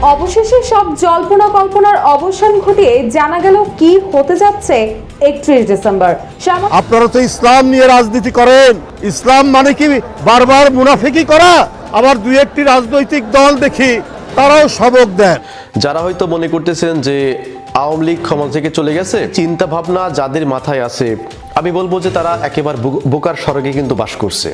অবশেষে সব জল্পনা কল্পনার অবসান ঘটিয়ে জানা গেল কি হতে যাচ্ছে 31 ডিসেম্বর। আপনারা তো ইসলাম নিয়ে রাজনীতি করেন, ইসলাম মানে কি বারবার মুনাফিকি করা? আবার দুই একটি রাজনৈতিক দল দেখি তারাও সবক দেন। যারা হয়তো মনে করতেছেন যে আওয়ামী লীগ ক্ষমতা থেকে চলে গেছে, চিন্তা ভাবনা যাদের মাথায় আছে, আমি বলবো যে তারা একেবারে বোকার স্বর্গে কিন্তু বাস করছে।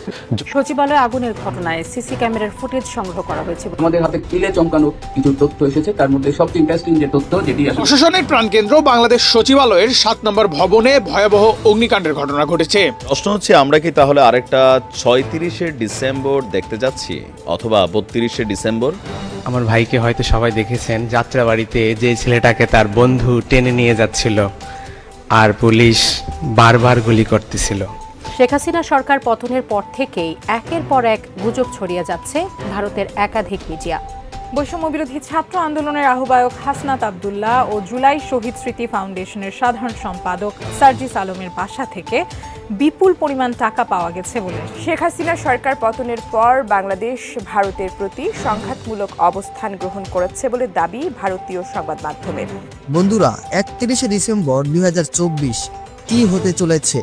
সচিবালয়ে আগুনের ঘটনায় সিসি ক্যামেরার ফুটেজ সংগ্রহ করা হয়েছে। আমাদের হাতে কিলে চমকানো কিছু তথ্য এসেছে, তার মধ্যে সবচেয়ে ইন্টারেস্টিং যে তথ্য যেটি প্রশাসনের প্রাণকেন্দ্র বাংলাদেশ সচিবালয়ের 7 নম্বর ভবনে ভয়াবহ অগ্নিকাণ্ডের ঘটনা ঘটেছে। প্রশ্ন হচ্ছে, আমরা কি তাহলে আরেকটা 36শে ডিসেম্বর দেখতে যাচ্ছি, অথবা 32শে ডিসেম্বর? আমার ভাইকে হয়তো সবাই দেখেছেন, যাত্রাবাড়িতে যে ছেলেটাকে তার বন্ধু টেনে নিয়ে যাচ্ছিল আর পুলিশ বারবার গুলি করতেছিল। শেখ হাসিনা সরকার পতনের পর থেকেই একের পর এক গুজব ছড়িয়ে যাচ্ছে ভারতের একাধিক মিডিয়া। বৈষম্য বিরোধী ছাত্র আন্দোলনের আহ্বায়ক হাসনাত আব্দুল্লাহ ও জুলাই শহীদ স্মৃতি ফাউন্ডেশনের সাধারণ সম্পাদক সার্জিস আলমের বাসা থেকে বিপুল পরিমাণ টাকা পাওয়া গেছে বলে শেখ হাসিনা সরকার পতনের পর বাংলাদেশ ভারতের প্রতি সংঘাতমূলক অবস্থান গ্রহণ করেছে বলে দাবি ভারতীয় সংবাদ মাধ্যমের। বন্ধুরা, 31শে ডিসেম্বর 2024 কি হতে চলেছে?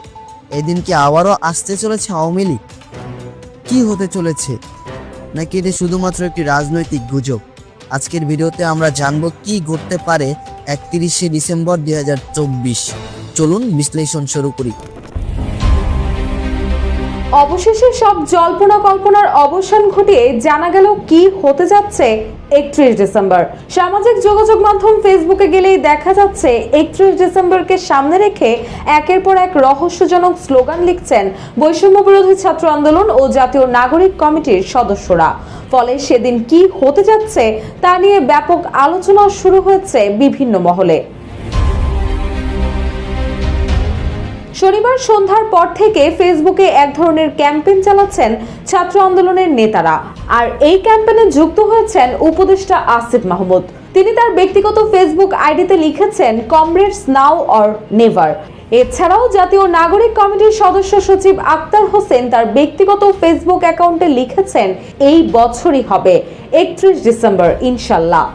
এদিন কি আবারও আসতে চলেছে আওয়ামী লীগ? কি হতে চলেছে, নাকি এটা শুধুমাত্র একটি রাজনৈতিক গুজব? আজকের ভিডিওতে আমরা জানবো কি ঘটতে পারে 31শে ডিসেম্বর 2024। চলুন বিশ্লেষণ শুরু করি। অবশেষে সব জল্পনা কল্পনার অবসান ঘটিয়ে জানা গেল কি হতে যাচ্ছে 31 ডিসেম্বর। সামাজিক যোগাযোগ মাধ্যম ফেসবুকে গেলেই দেখা যাচ্ছে 31 ডিসেম্বরকে সামনে রেখে একের পর এক রহস্যজনক স্লোগান লিখছেন বৈষম্য বিরোধী ছাত্র আন্দোলন ও জাতীয় নাগরিক কমিটির সদস্যরা। ফলে সেদিন কি হতে যাচ্ছে তা নিয়ে ব্যাপক আলোচনা শুরু হয়েছে বিভিন্ন মহলে। শনিবার সন্ধ্যার পর থেকে ফেসবুকে এক ধরনের ক্যাম্পেইন চালাচ্ছেন ছাত্র আন্দোলনের নেতারা, আর এই ক্যাম্পেইনে যুক্ত হয়েছেন উপদেষ্টা আসিফ মাহমুদ। তিনি তার ব্যক্তিগত ফেসবুক আইডিতে লিখেছেন কমরেডস নাও অর নেভার। এছাড়াও জাতীয় নাগরিক কমিটির সদস্য সচিব আক্তার হোসেন তার ব্যক্তিগত ফেসবুক অ্যাকাউন্টে লিখেছেন এই বছরই হবে 31 ডিসেম্বর ইনশাল্লাহ।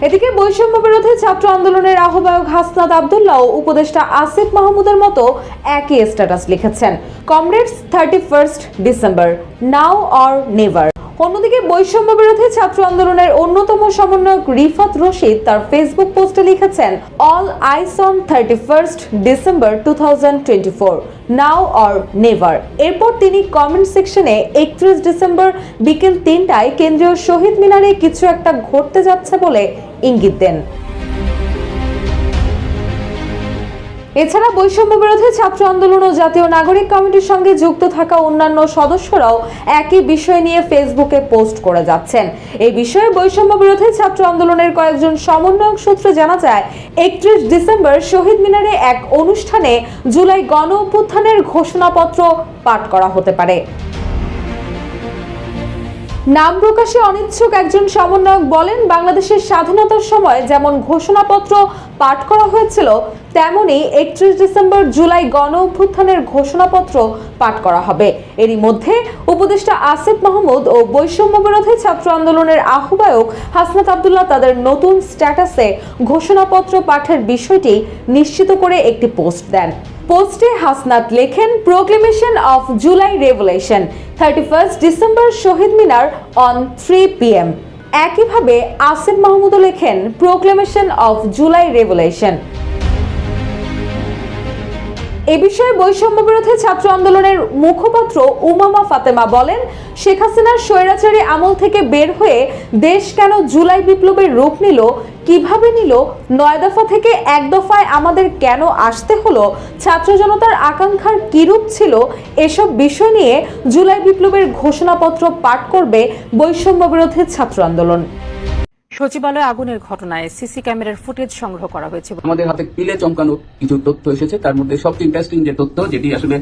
এদিকে বৈষম্য বিরোধী ছাত্র আন্দোলনের আহ্বায়ক হাসনাত আব্দুল্লাহ ও উপদেষ্টা আসিফ মাহমুদের মতো একই স্ট্যাটাস লিখেছেন comrades 31 December now or never. অন্যদিকে বৈষম্য বিরোধী ছাত্র আন্দোলনের অন্যতম সমন্বয়ক রিফাত রশিদ তার ফেসবুক পোস্টে লিখেছেন all ice on 31 December 2024 now or never. এরপর তিনি কমেন্ট সেকশনে 31 ডিসেম্বর বিকেল 3টায় কেন্দ্রীয় শহীদ মিনারে কিছু একটা ঘটতে যাচ্ছে বলে ইঙ্গিত দেন। এছাড়া বৈষম্য বিরোধী ছাত্র আন্দোলন ও জাতীয় নাগরিক কমিটির সঙ্গে যুক্ত থাকা অন্যান্য সদস্যরাও একই বিষয় নিয়ে ফেসবুকে পোস্ট করে যাচ্ছেন। এই বিষয়ে বৈষম্য বিরোধী ছাত্র আন্দোলনের কয়েকজন সমন্বয়ক সূত্রে জানা যায় 31 ডিসেম্বর শহীদ মিনারে এক অনুষ্ঠানে জুলাই গণ অভ্যুত্থানের ঘোষণাপত্র পাঠ করা হতে পারে। নাম প্রকাশে অনিচ্ছুক একজন সমন্বয়ক বলেন, বাংলাদেশের স্বাধীনতার সময় যেমন ঘোষণাপত্র পাঠ করা হয়েছিল, তেমনি 31 ডিসেম্বর জুলাই গণ অভ্যুত্থানের ঘোষণাপত্র পাঠ করা হবে। এরই মধ্যে উপদেষ্টা আসিফ মাহমুদ ও বৈষম্য বিরোধী ছাত্র আন্দোলনের আহ্বায়ক হাসনাত আব্দুল্লাহ তাদের নতুন স্ট্যাটাসে ঘোষণাপত্র পাঠের বিষয়টি নিশ্চিত করে একটি পোস্ট দেন। পোস্টে হাসনাত লেখেন proclamation of July revolution 31 December Shaheed Minar on 3 PM। একইভাবে আসিফ মাহমুদও লেখেন প্রোক্লেমেশন অফ জুলাই রেভলিউশন। এ বিষয়ে বৈষম্য বিরোধী ছাত্র আন্দোলনের মুখপাত্র উমামা ফাতেমা বলেন, শেখ হাসিনার স্বৈরাচারী আমল থেকে বের হয়ে দেশ কেন জুলাই বিপ্লবের রূপ নিল, কিভাবে নিল, 9 দফা থেকে 1 দফায় আমাদের কেন আসতে হলো, ছাত্র জনতার আকাঙ্ক্ষার কি রূপ ছিল, এসব বিষয় নিয়ে জুলাই বিপ্লবের ঘোষণাপত্র পাঠ করবে বৈষম্য বিরোধী ছাত্র আন্দোলন। সচিবালয়ে আগুনের ঘটনায় সিসি ক্যামেরার ফুটেজ সংগ্রহ করা হয়েছে। আমাদের হাতে কিলে চমকানো কিছু তথ্য এসেছে, তার মধ্যে সবচেয়ে ইন্টারেস্টিং যে তথ্য যেটি আসলে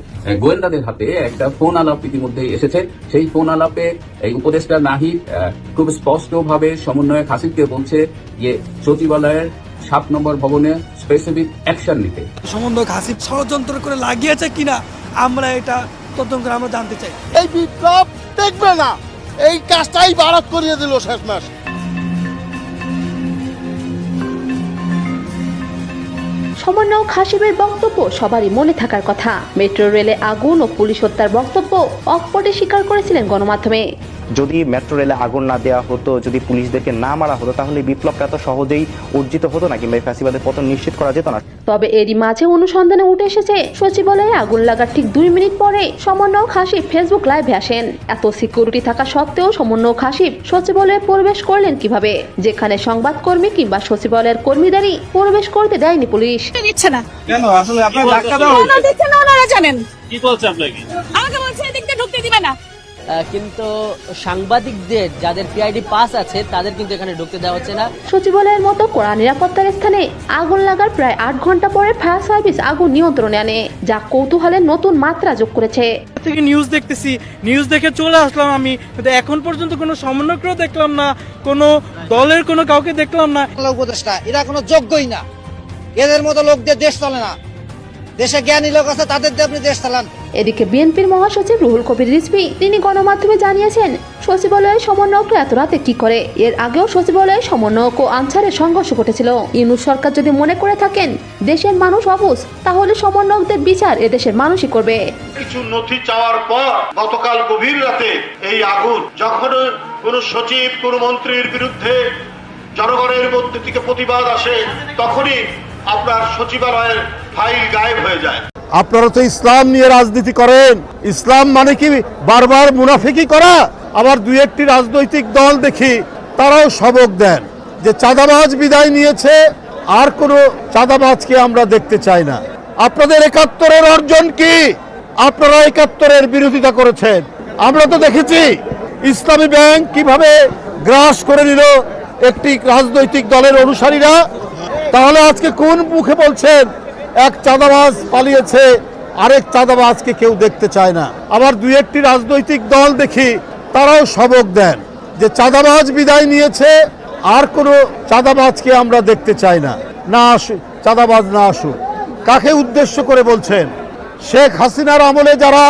গোয়েন্দাদের হাতে একটা ফোন আলাপ ইতিমধ্যে এসেছে। সেই ফোন আলাপে এই উপদেষ্টা নাহিদ খুব স্পষ্টভাবে সমন্বয়ক হাসিবকে বলছে যে সচিবালয়ের 7 নম্বর ভবনে স্পেসিফিক অ্যাকশন নিতে। সমন্বয়ক হাসিব ষড়যন্ত্র করে লাগিয়েছে কিনা আমরা এটা তদন্ত করে আমরা জানতে চাই। এই বিপ্লব দেখবে না, এই কাজটাই ভারত করিয়ে দিল শেষমেশ। সমন্বয়ক হাসিবের বক্তব্য সবারই মনে থাকার কথা। মেট্রো রেলে আগুন ও পুলিশ হত্যার বক্তব্য অকপটে স্বীকার করেছিলেন গণমাধ্যমে। যদি মেট্রো রেলে আগুন না দেওয়া হতো, যদি পুলিশদেরকে না মারা হতো, তাহলে বিপ্লবটা এত সহজেই অর্জিত হতো না, কিংবা ফ্যাসিবাদের পতন নিশ্চিত করা যেত না। তবে এরই মাঝে অনুসন্ধানে উঠে এসেছে সচিবালয়ে আগুন লাগার ঠিক 2 মিনিট পরে সমন্বয়ক হাসিব ফেসবুক লাইভে আসেন। এত সিকিউরিটি থাকা সত্ত্বেও সমন্বয়ক হাসিব সচিবালয়ে প্রবেশ করলেন কিভাবে, যেখানে সংবাদকর্মী কিংবা সচিবালয়ের কর্মীদেরই প্রবেশ করতে দেয়নি পুলিশ। দিচ্ছে না কেন? আসলে আপনার ধাক্কা দাও কেন দিচ্ছে না ওনারা জানেন? কি বলছে আপনাকে? আমাকে বলছে এদিক দিয়ে ঢুকতে দিবে না। কিন্তু সাংবাদিকদের যাদের পিআইডি পাস আছে তাদের কিন্তু এখানে ঢুকতে দেওয়া হচ্ছে না। সচিবালয়ের মতো কড়া নিরাপত্তার স্থানে আগুন লাগার প্রায় 8 ঘন্টা পরে ফায়ার সার্ভিস আগুন নিয়ন্ত্রণে আনে, যা কৌতূহলের নতুন মাত্রা যোগ করেছে। থেকে নিউজ দেখতেছি, নিউজ দেখে চলে আসলাম আমি, কিন্তু এখন পর্যন্ত কোনো সমন্বয়কও দেখলাম না, কোনো দলের কোনো কাউকে দেখলাম না। উপদেষ্টা এরা কোনো যোগ্যই না, এদের মতো লোকদের দেশ চলে না। দেশে জ্ঞানী লোক আছে, তাদের দিয়ে আপনি দেশ চালান। এদিকে বিএনপির মহাসচিব রুহুল কবির রিজভী তিনি গণমাধ্যমে জানিয়েছেন, সচিবালয়ে সমন্বয়করা এত রাতে কি করে। এর আগেও সচিবালয়ে সমন্বয়ক ও আনসারের সংঘর্ষ ঘটেছিল। ইউনূস সরকার যদি মনে করে থাকেন দেশের মানুষ অবুঝ, তাহলে সমন্বয়কদের বিচার এদেশের মানুষই করবে। কিছু নথি চাওয়ার পর গতকাল গভীর রাতে এই আগুন, যখন কোন সচিব কোন মন্ত্রীর বিরুদ্ধে জনগণের মধ্যে থেকে প্রতিবাদ আসে, তখনই আপনার সচিবালয়ের ফাইল গায়েব হয়ে যায়। আপনারা তো ইসলাম নিয়ে রাজনীতি করেন, ইসলাম মানে কি বারবার মুনাফিকি করা? আবার 2-1টি রাজনৈতিক দল দেখি তারাও সবক দেন যে চাঁদাবাজ বিদায় নিয়েছে, আর কোনো চাঁদাবাজকে আমরা দেখতে চাই না। আপনাদের 71-এর অর্জন কি? আপনারা 71-এর বিরোধিতা করেছেন। আমরা তো দেখেছি ইসলামী ব্যাংক কিভাবে গ্রাস করে নিল একটি রাজনৈতিক দলের অনুসারীরা। তাহলে আজকে কোন মুখে বলছেন এক চাঁদাবাজ পালিয়েছে, আরেক চাঁদাবাজকে কেউ দেখতে চায় না? আবার 2-1টি রাজনৈতিক দল দেখি তারাও সবক দেন যে চাঁদাবাজ বিদায় নিয়েছে, আর কোনো চাঁদাবাজকে আমরা দেখতে চাই না, না আসুক চাঁদাবাজ, না আসুক। কাকে উদ্দেশ্য করে বলছেন? শেখ হাসিনার আমলে যারা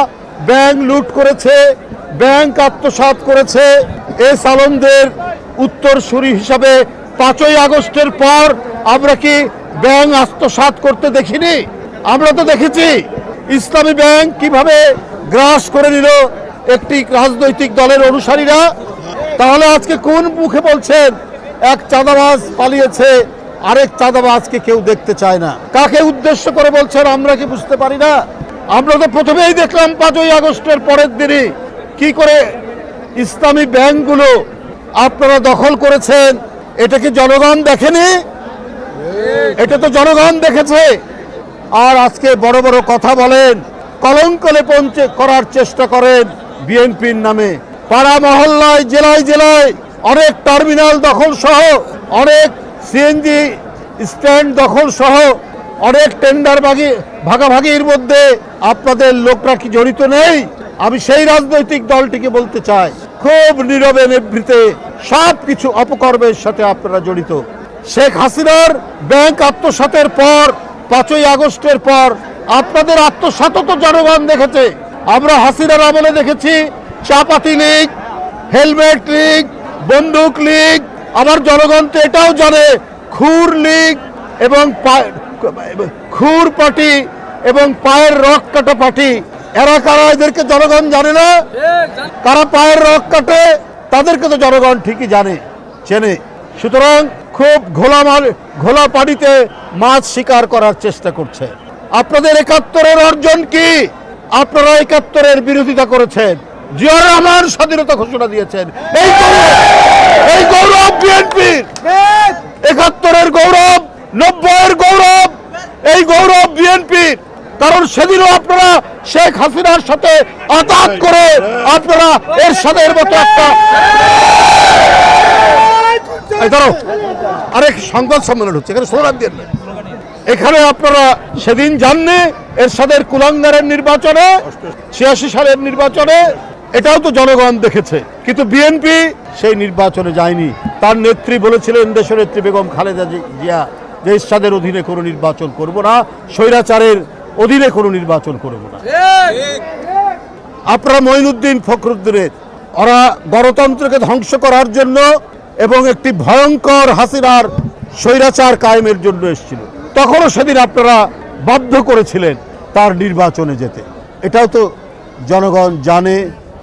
ব্যাংক লুট করেছে, ব্যাংক আত্মসাৎ করেছে, এস আলমদের উত্তরসূরি হিসাবে 5ই আগস্টের পর আমরা কি ব্যাংক আত্মসাৎ করতে দেখিনি? আমরা তো দেখেছি ইসলামী ব্যাংক কিভাবে গ্রাস করে নিল একটি রাজনৈতিক দলের অনুসারীরা। তাহলে আজকে কোন মুখে বলছেন এক চাঁদাবাজ পালিয়েছে, আরেক চাঁদাবাজকে কেউ দেখতে চায় না? কাকে উদ্দেশ্য করে বলছেন আমরা কি বুঝতে পারি না? আমরা তো প্রথমেই দেখলাম 5ই আগস্টের পরের দিনই কি করে ইসলামী ব্যাংকগুলো আপনারা দখল করেছেন। এটা কি জনগণ দেখেনি? এটা তো জনগণ দেখেছে। আর আজকে বড় বড় কথা বলেন, কলঙ্ক লেপন করার চেষ্টা করেন বিএনপির নামে। পাড়া মহল্লায়, জেলায় জেলায় অনেক টার্মিনাল দখল সহ, অনেক সিএনজি স্ট্যান্ড দখল সহ, অনেক টেন্ডার ভাগাভাগির মধ্যে আপনাদের লোকরা কি জড়িত নেই? আমি সেই রাজনৈতিক দলটিকে বলতে চাই, খুব নীরবে নিভৃতে সব কিছু অপকর্মের সাথে আপনারা জড়িত। শেখ হাসিনার ব্যাংক আত্মসাতের পর, 5ই আগস্টের পর আপনাদের আত্মসাত তো জনগণ দেখেছে। আমরা হাসিনার আমলে দেখেছি চাপাতি লীগ, হেলমেট লীগ, বন্দুক লীগ। আবার জনগণ তো এটাও জানে খুর লীগ এবং খুর পার্টি এবং পায়ের রক কাটা পার্টি। এরা কারা? এদেরকে জনগণ জানে না? কারা পায়ের রক কাটে তাদেরকে তো জনগণ ঠিকই জানে, চেনে। সুতরাং খুব ঘোলা পানিতে মাছ শিকার করার চেষ্টা করছে। আপনাদের 71-এর অর্জন কি? আপনারা 71-এর বিরোধিতা করেছেন। জিয়া রহমান স্বাধীনতা ঘোষণা দিয়েছেন। এই গৌরব বিএনপির, 71-এর গৌরব, 90-এর গৌরব, এই গৌরব বিএনপির। কারণ সেদিনও আপনারা শেখ হাসিনার সাথে আঘাত করে আপনারা এর সাথে মতো একটা আরেক সংবাদ সম্মেলন হচ্ছে, এখানে সোনার দিয়ে এখানে আপনারা সেদিন জাননি এরশাদের কুলাঙ্গারের নির্বাচনে, 86 সালের নির্বাচনে, এটাও তো জনগণ দেখেছে। কিন্তু বিএনপি সেই নির্বাচনে যায়নি। তার নেত্রী বলেছিলেন, দেশনেত্রী বেগম খালেদা জিয়া, যে এরশাদের অধীনে কোনো নির্বাচন করব না, স্বৈরাচারের অধীনে কোনো নির্বাচন করব না। আপনারা মঈনুদ্দিন ফখরুদ্দিনের ওরা গণতন্ত্রকে ধ্বংস করার জন্য এবং একটি ভয়ঙ্কর হাসিনার স্বৈরাচার কায়েমের জন্য এসেছিল। তখনও সেদিন আপনারা বাধ্য করেছিলেন তার নির্বাচনে যেতে। এটাও তো জনগণ জানে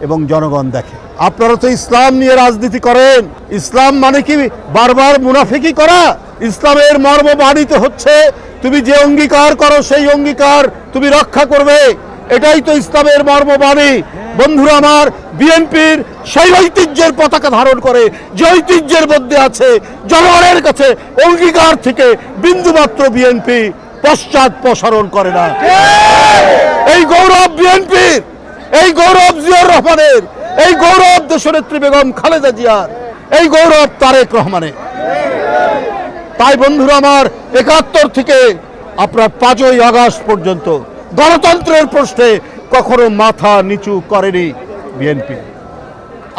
এবং জনগণ দেখে। আপনারা তো ইসলাম নিয়ে রাজনীতি করেন। ইসলাম মানে কি বারবার মুনাফিকি করা? ইসলামের মর্ম বাণিত হচ্ছে তুমি যে অঙ্গীকার করো সেই অঙ্গীকার তুমি রক্ষা করবে, এটাই তো ইসলামের মর্মবাণী। বন্ধুরা আমার, বিএনপির সেই ঐতিহ্যের পতাকা ধারণ করে, যে ঐতিহ্যের মধ্যে আছে জনগণের কাছে অঙ্গীকার থেকে বিন্দুমাত্র বিএনপি পশ্চাৎপসরণ করে না। এই গৌরব বিএনপির, এই গৌরব জিয়াউর রহমানের, এই গৌরব দেশনেত্রী বেগম খালেদা জিয়ার, এই গৌরব তারেক রহমানের। তাই বন্ধুরা আমার, ৭১ থেকে আপনার ৫ই আগস্ট পর্যন্ত গণতন্ত্রের প্রশ্নে কখনো মাথা নিচু করেনি বিএনপি।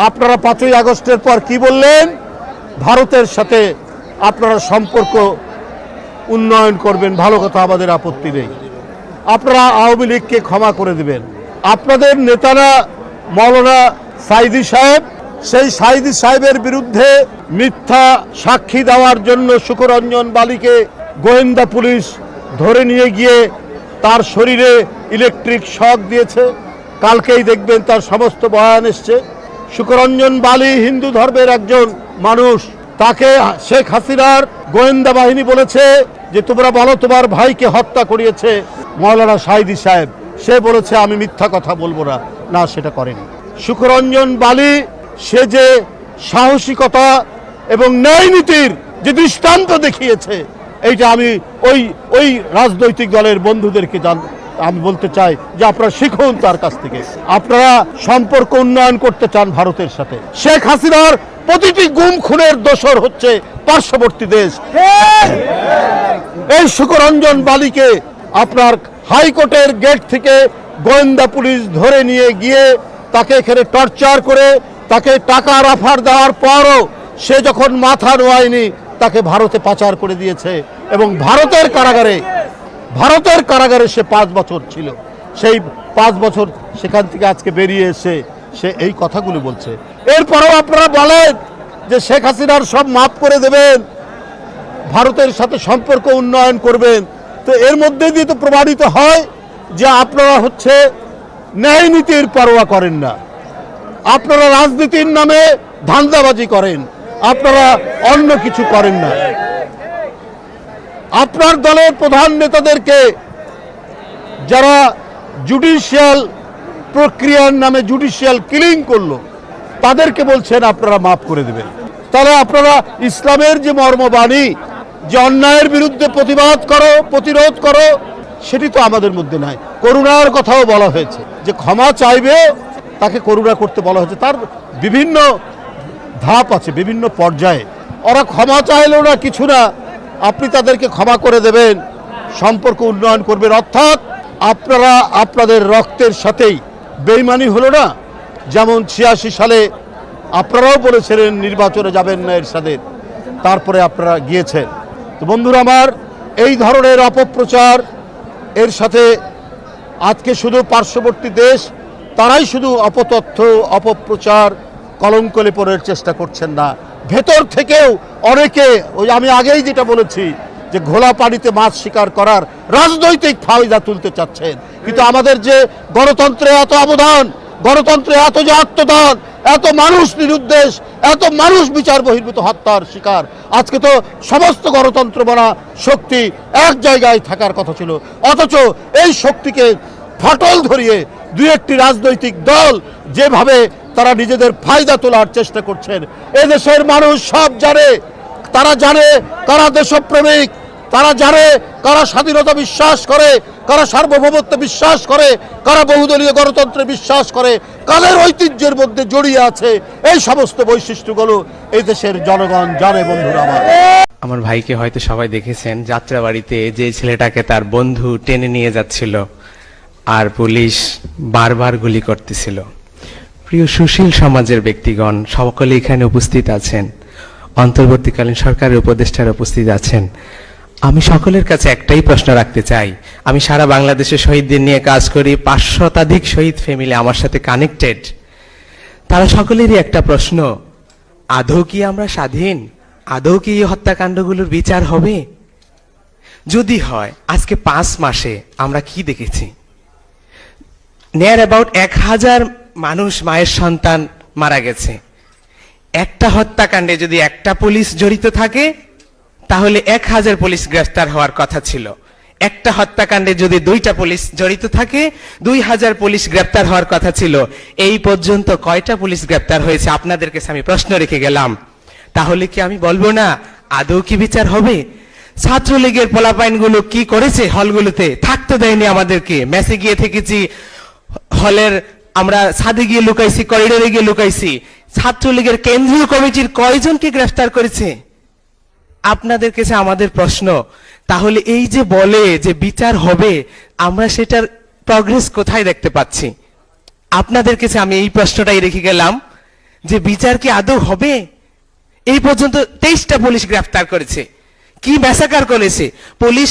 আপনারা ৫ই আগস্টের পর কি বললেন? ভারতের সাথে আপনারা সম্পর্ক উন্নয়ন করবেন, ভালো কথা, আমাদের আপত্তি নেই। আপনারা আওয়ামী লীগকে ক্ষমা করে দেবেন। আপনাদের নেতারা মৌলানা সাইদি সাহেব, সেই সাইদি সাহেবের বিরুদ্ধে মিথ্যা সাক্ষী দেওয়ার জন্য সুকরঞ্জন বালিকে গোয়েন্দা পুলিশ ধরে নিয়ে গিয়ে তার শরীরে ইলেকট্রিক শক দিয়েছে। কালকেই দেখবেন তার সমস্ত বয়ান এসছে। সুকরঞ্জন বালি হিন্দু ধর্মের একজন মানুষ, তাকে শেখ হাসিনার গোয়েন্দা বাহিনী বলেছে যে তোমরা বলো তোমার ভাইকে হত্যা করিয়েছে মৌলানা সাইদি সাহেব। সে বলেছে আমি মিথ্যা কথা বলবো না, না সেটা করেনি। সুকরঞ্জন বালি সে যে সাহসিকতা এবং ন্যায় নীতির যে দৃষ্টান্ত দেখিয়েছে, এইটা আমি ওই রাজনৈতিক দলের বন্ধুদেরকে আমি বলতে চাই যে আপনারা শিখুন তার কাছ থেকে। আপনারা সম্পর্ক উন্নয়ন করতে চান ভারতের সাথে। শেখ হাসিনার প্রতিটি গুম খুনের দোষর হচ্ছে পার্শ্ববর্তী দেশ। এই সুকরঞ্জন বালিকে আপনার হাইকোর্টের গেট থেকে গোয়েন্দা পুলিশ ধরে নিয়ে গিয়ে তাকে এখানে টর্চার করে তাকে টাকার অফার দেওয়ার পরও সে যখন মাথা নোয়ায়নি তাকে ভারতে পাচার করে দিয়েছে এবং ভারতের কারাগারে সে 5 বছর ছিল। সেই 5 বছর সেখান থেকে আজকে বেরিয়ে এসে সে এই কথাগুলো বলছে। এরপরেও আপনারা বলেন যে শেখ হাসিনার সব মাফ করে দেবেন, ভারতের সাথে সম্পর্ক উন্নয়ন করবেন। তো এর মধ্যে দিয়ে তো প্রমাণিত হয় যে আপনারা হচ্ছে ন্যায় নীতির পরোয়া করেন না। আপনারা রাজনীতির নামে ধান্দাবাজি করেন, আপনারা অন্য কিছু করেন না। আপনার দলের প্রধান নেতাদেরকে যারা জুডিশিয়াল প্রক্রিয়ার নামে জুডিশিয়াল কিলিং করলো, তাদেরকে বলছেন আপনারা মাফ করে দেবেন। তাহলে আপনারা ইসলামের যে মর্মবাণী যে অন্যায়ের বিরুদ্ধে প্রতিবাদ করো, প্রতিরোধ করো, সেটি তো আমাদের মধ্যে নাই। করুণার কথাও বলা হয়েছে যে ক্ষমা চাইবে তাকে করুণা করতে বলা হয়েছে। তার বিভিন্ন ধাপ আছে, বিভিন্ন পর্যায়ে। ওরা ক্ষমা চাইলেও না কিছু না, আপনি তাদেরকে ক্ষমা করে দেবেন, সম্পর্ক উন্নয়ন করবেন। অর্থাৎ আপনারা আপনাদের রক্তের সাথেই বেইমানি হলো না। যেমন 86 সালে আপনারাও বলেছিলেন নির্বাচনে যাবেন না এরশাদের, তারপরে আপনারা গিয়েছেন। তো বন্ধুরা আমার, এই ধরনের অপপ্রচার এর সাথে আজকে শুধু পার্শ্ববর্তী দেশ তারাই শুধু অপতথ্য অপপ্রচার কলঙ্ক লেপনের চেষ্টা করছেন না, ভেতর থেকেও অনেকে ওই আমি আগেই যেটা বলেছি যে ঘোলা পানিতে মাছ শিকার করার রাজনৈতিক ফায়দা তুলতে চাচ্ছেন। কিন্তু আমাদের যে গণতন্ত্রে এত অবদান, গণতন্ত্রে এত যে আত্মদান, এত মানুষ নিরুদ্দেশ, এত মানুষ বিচার বহির্ভূত হত্যার শিকার, আজকে তো সমস্ত গণতন্ত্র বনা শক্তি এক জায়গায় থাকার কথা ছিল, অথচ এই শক্তিকে ফাটল ধরিয়ে দুই একটি রাজনৈতিক দল যেভাবে তারা নিজেদের ফায়দা তোলার চেষ্টা করছেন, এদেশের মানুষ সব জানে। তারা জানে কারা দেশপ্রেমিক, তারা জানে কারা স্বাধীনতা বিশ্বাস করে, কারা সার্বভৌমত্ব বিশ্বাস করে, কারা বহুদলীয় গণতন্ত্রে বিশ্বাস করে, কাদের ঐতিহ্যের মধ্যে জড়িয়ে আছে। এই সমস্ত বৈশিষ্ট্যগুলো এই দেশের জনগণ জানে। বন্ধুরা আমার ভাইকে হয়তো সবাই দেখেছেন, যাত্রাবাড়িতে যে ছেলেটাকে তার বন্ধু টেনে নিয়ে যাচ্ছিল আর পুলিশ বারবার গুলি করতেছিল। প্রিয় সুশীল সমাজের ব্যক্তিগণ সকলে এখানে উপস্থিত আছেন, অন্তর্বর্তীকালীন সরকারের উপদেষ্টারা উপস্থিত আছেন। আমি সকলের কাছে একটাই প্রশ্ন রাখতে চাই। আমি সারা বাংলাদেশে শহীদদের নিয়ে কাজ করি, 500 শতাধিক শহীদ ফ্যামিলি আমার সাথে কানেক্টেড। তারা সকলেরই একটা প্রশ্ন, আদৌ কি আমরা স্বাধীন? আদৌ কি এই হত্যাকাণ্ডগুলোর বিচার হবে? যদি হয়, আজকে 5 মাসে আমরা কি দেখেছি? নিয়ার অ্যাবাউট 1000 মানুষ, মায়ের সন্তান মারা গেছে। একটা হত্যাকাণ্ডে যদি একটা পুলিশ জড়িত থাকে তাহলে 1000 পুলিশ গ্রেফতার হওয়ার কথা ছিল। একটা হত্যাকাণ্ডে যদি 2টা পুলিশ জড়িত থাকে 2000 পুলিশ গ্রেফতার হওয়ার কথা ছিল। এই পর্যন্ত কয়টা পুলিশ গ্রেফতার হয়েছে আপনাদের কাছে আমি প্রশ্ন রেখে গেলাম। তাহলে কি আমি বলবো না আদৌ কি বিচার হবে? ছাত্রলীগের পোলাপাইনগুলো কি করেছে? হলগুলোতে থাকতে দেয়নি আমাদেরকে। মেসে গিয়ে থেকেছি, হলের আমরা ছাদে গিয়ে লুকাইছি, করিডোরে গিয়ে লুকাইছি। ছাত্রলীগের কেন্দ্রীয় কমিটির কয়জনকে গ্রেফতার করেছে? আপনাদের কাছে আমাদের প্রশ্ন, তাহলে এই যে বলে যে বিচার হবে, আমরা সেটার প্রগ্রেস কোথায় দেখতে পাচ্ছি? আপনাদের কাছে আমি এই প্রশ্নটাই রেখে গেলাম যে বিচার কি আদৌ হবে? এই পর্যন্ত 23টা পুলিশ গ্রেফতার করেছে। কি ম্যাসাকার করেছে পুলিশ?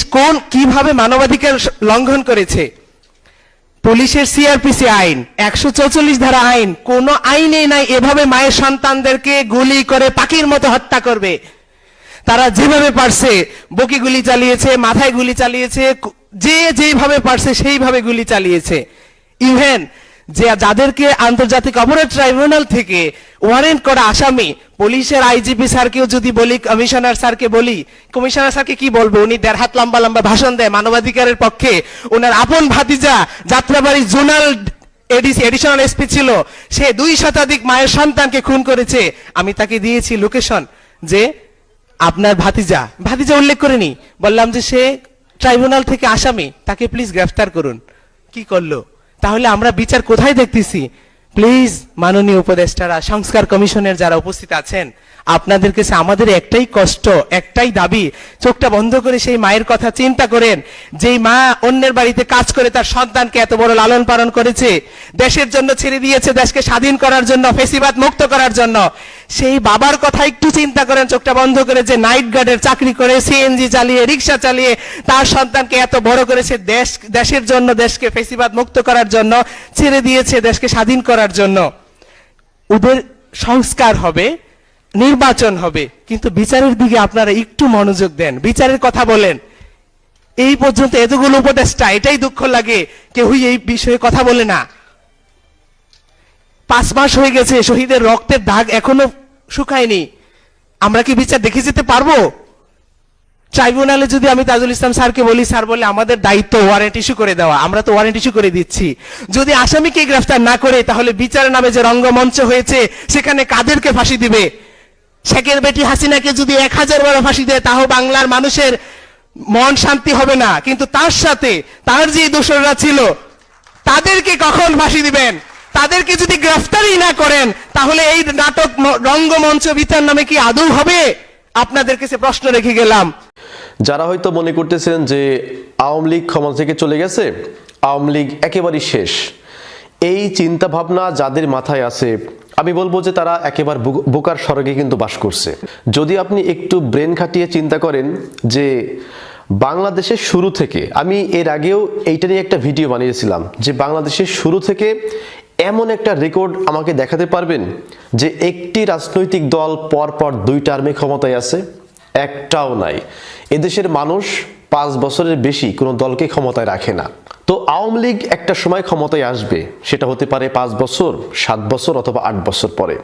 কিভাবে মানবাধিকার লঙ্ঘন করেছে? পুলিশের সিআরপিসি আইন, 144 ধারা আইন, কোন আইনেই নাই এভাবে মায়ের সন্তানদেরকে গুলি করে পাখির মতো হত্যা করবে। তারা যেভাবে পারছে বুকে গুলি চালিয়েছে, মাথায় গুলি চালিয়েছে, যে যেভাবে পারছে সেইভাবে গুলি চালিয়েছে। ইভেন যে যাদেরকে আন্তর্জাতিক অপরাধ ট্রাইব্যুনাল থেকে ওয়ারেন্ট করা আসামি, পুলিশের আইজিপি স্যারকেও যদি বলি, কমিশনার স্যারকে বলি, কমিশনার স্যারকে কি বলবো? উনি 1.5 হাত লম্বা লম্বা ভাষণ দেয় মানবাধিকারের পক্ষে। ওনার আপন ভাতিজা যাত্রাবাড়ি জোনাল এডিশনাল এসপি ছিল, সে 2 শতাধিক মায়ের সন্তানকে খুন করেছে। আমি তাকে দিয়েছি লোকেশন, যে আপনার ভাতিজা উল্লেখ করেনি, বললাম যে সে ট্রাইব্যুনাল থেকে আসামি, তাকে প্লিজ গ্রেফতার করুন। কি করলো? তাহলে আমরা বিচার কোথায় দেখতেছি? প্লিজ মাননীয় উপদেষ্টারা, সংস্কার কমিশনের যারা উপস্থিত আছেন, আপনাদের কাছে আমাদের একটাই কষ্ট, একটাই দাবি, চোখটা বন্ধ করে সেই মায়ের কথা চিন্তা করেন, যেই মা অন্যের বাড়িতে কাজ করে তার সন্তানকে এত বড় লালন পালন করেছে, দেশের জন্য ছেড়ে দিয়েছে, দেশকে স্বাধীন করার জন্য, ফেসিবাদ মুক্ত করার জন্য। সেই বাবার কথা একটু চিন্তা করেন চোখটা বন্ধ করে, যে নাইট গার্ডের চাকরি করে, সিএনজি চালিয়ে, রিক্সা চালিয়ে তার সন্তানকে এত বড় করেছে, দেশের জন্য, দেশকে ফেসিবাদ মুক্ত করার জন্য ছেড়ে দিয়েছে, দেশকে স্বাধীন করার জন্য। ওদের সংস্কার হবে, নির্বাচন হবে, কিন্তু বিচারের দিকে আপনারা একটু মনোযোগ দেন, বিচারের কথা বলেন। এই পর্যন্ত এতগুলো উপদেষ্টা, এটাই দুঃখ লাগে, কেউই এই বিষয়ে কথা বলে না। 5 মাস হয়ে গেছে, শহীদের রক্তের দাগ এখনো শুকায়নি। আমরা কি বিচার দেখে যেতে পারবো? ট্রাইব্যুনালে যদি আমি তাজুল ইসলাম স্যারকে বলি, স্যার বলে আমাদের দায়িত্ব ওয়ারেন্ট ইস্যু করে দেওয়া, আমরা তো ওয়ারেন্ট ইস্যু করে দিচ্ছি। যদি আসামিকে গ্রেফতার না করে, তাহলে বিচারের নামে যে রঙ্গমঞ্চ হয়েছে সেখানে কাদেরকে ফাঁসি দিবে? শেখের বেটি হাসিনাকে যদি 1000 বার ফাঁসি দেয়, তাও বাংলার মানুষের মন শান্তি হবে না, কিন্তু তার সাথে তার যে দোষররা ছিল তাদেরকে কখন ফাঁসি দিবেন? তাদেরকে যদি গ্রেফতারই না করেন, তাহলে এই নাটক রঙ্গমঞ্চ বিচার নামে কি আদৌ হবে? আপনাদের কাছে প্রশ্ন রেখে গেলাম। যারা হয়তো মনে করতেছেন যে আওয়ামী লীগ ক্ষমতা থেকে চলে গেছে, আওয়ামী লীগ একেবারেই শেষ, এই চিন্তা ভাবনা যাদের মাথায় আছে, আমি বলবো যে তারা একেবারে বোকার স্বর্গে কিন্তু বাস করছে। যদি আপনি একটু ব্রেন খাটিয়ে চিন্তা করেন যে বাংলাদেশের শুরু থেকে, আমি এর আগেও এইটা নিয়ে একটা ভিডিও বানিয়েছিলাম, যে বাংলাদেশের শুরু থেকে এমন একটা রেকর্ড আমাকে দেখাতে পারবেন যে একটি রাজনৈতিক দল পরপর 2 টার্মে ক্ষমতায় আছে? একটাও নাই। এদেশের মানুষ 5 বছরের বেশি কোনো দলকে ক্ষমতায় রাখে না। তো আওয়ামী লীগ একটা সময় ক্ষমতায় আসবে, সেটা হতে পারে 5 বছর, 7 বছর অথবা 8 বছর পরে।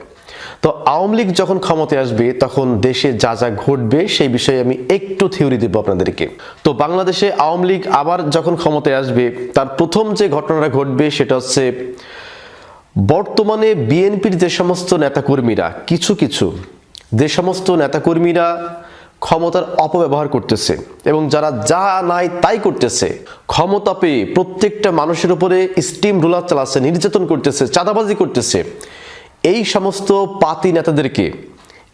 তো আওয়ামী লীগ যখন ক্ষমতায় আসবে, তখন দেশে যা যা ঘটবে সেই বিষয়ে আমি একটু থিওরি দেব আপনাদেরকে। তো বাংলাদেশে আওয়ামী লীগ আবার যখন ক্ষমতায় আসবে, তার প্রথম যে ঘটনাটা ঘটবে সেটা হচ্ছে, বর্তমানে বিএনপির যে সমস্ত নেতাকর্মীরা, কিছু যে সমস্ত নেতাকর্মীরা ক্ষমতার অপব্যবহার করতেছে এবং যারা যা নাই তাই করতেছে, ক্ষমতা পেয়ে প্রত্যেকটা মানুষের উপরে স্টিম রোলার চালাচ্ছে, নির্যাতন করতেছে, চাঁদাবাজি করতেছে, এই সমস্ত পাতি নেতাদেরকে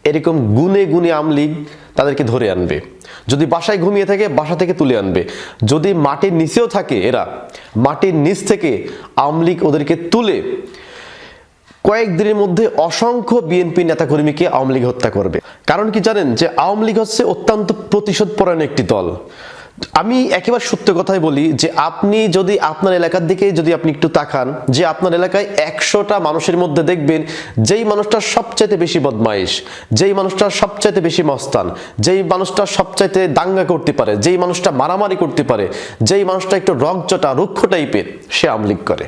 এরকম গুনে গুনে আওয়ামী লীগ তাদেরকে ধরে আনবে। যদি বাসায় ঘুমিয়ে থাকে, বাসা থেকে তুলে আনবে। যদি মাটির নিচেও থাকে, এরা মাটির নিচ থেকে আওয়ামী লীগ ওদেরকে তুলে কয়েকদিনের মধ্যে অসংখ্য বিএনপি নেতাকর্মীকে আওয়ামী লীগ হত্যা করবে। কারণ কি জানেন? যে আওয়ামী লীগ হচ্ছে অত্যন্ত প্রতিশোধ পরায়ণ একটি দল। আমি একেবারে সত্য কথাই বলি যে আপনি যদি আপনার এলাকার দিকে যদি আপনি একটু তাকান, যে আপনার এলাকায় 100টা মানুষের মধ্যে দেখবেন যেই মানুষটা সবচাইতে বেশি বদমাইশ, যেই মানুষটা সবচাইতে বেশি মস্তান, যেই মানুষটা সবচাইতে দাঙ্গা করতে পারে, যেই মানুষটা মারামারি করতে পারে, যেই মানুষটা একটু রকজটা রুক্ষ টাইপের, সে আওয়ামী লীগ করে।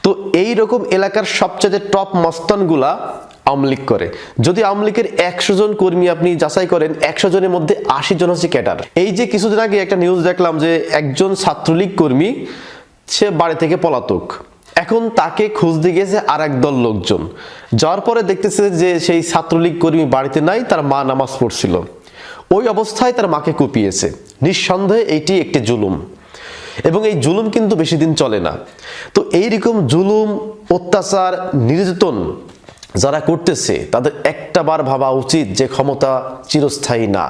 তো এই রকম এলাকার সবচাইতে টপ মস্তানগুলা আওয়ামী লীগ করে। যদি আওয়ামী লীগের 100 জন কর্মী আপনি যাচাই করেন, 100 জনের মধ্যে 80 জন হচ্ছে ক্যাডার। এই যে কিছুদিন আগে একটা নিউজ দেখলাম যে একজন ছাত্রলীগ কর্মী সে বাড়ি থেকে পলাতক, এখন তাকে খুঁজতে গেছে আর এক দল লোকজন। যাওয়ার পরে দেখতেছে যে সেই ছাত্রলীগ কর্মী বাড়িতে নাই, তার মা নামাজ পড়ছিল, ওই অবস্থায় তার মাকে কুপিয়েছে। নিঃসন্দেহে এইটি একটি জুলুম, এবং এই জুলুম কিন্তু বেশি দিন চলে না। তো এইরকম জুলুম, অত্যাচার, নির্যাতন যারা করতেছে তাদের একটাবার ভাবা উচিত যে ক্ষমতা চিরস্থায়ী না।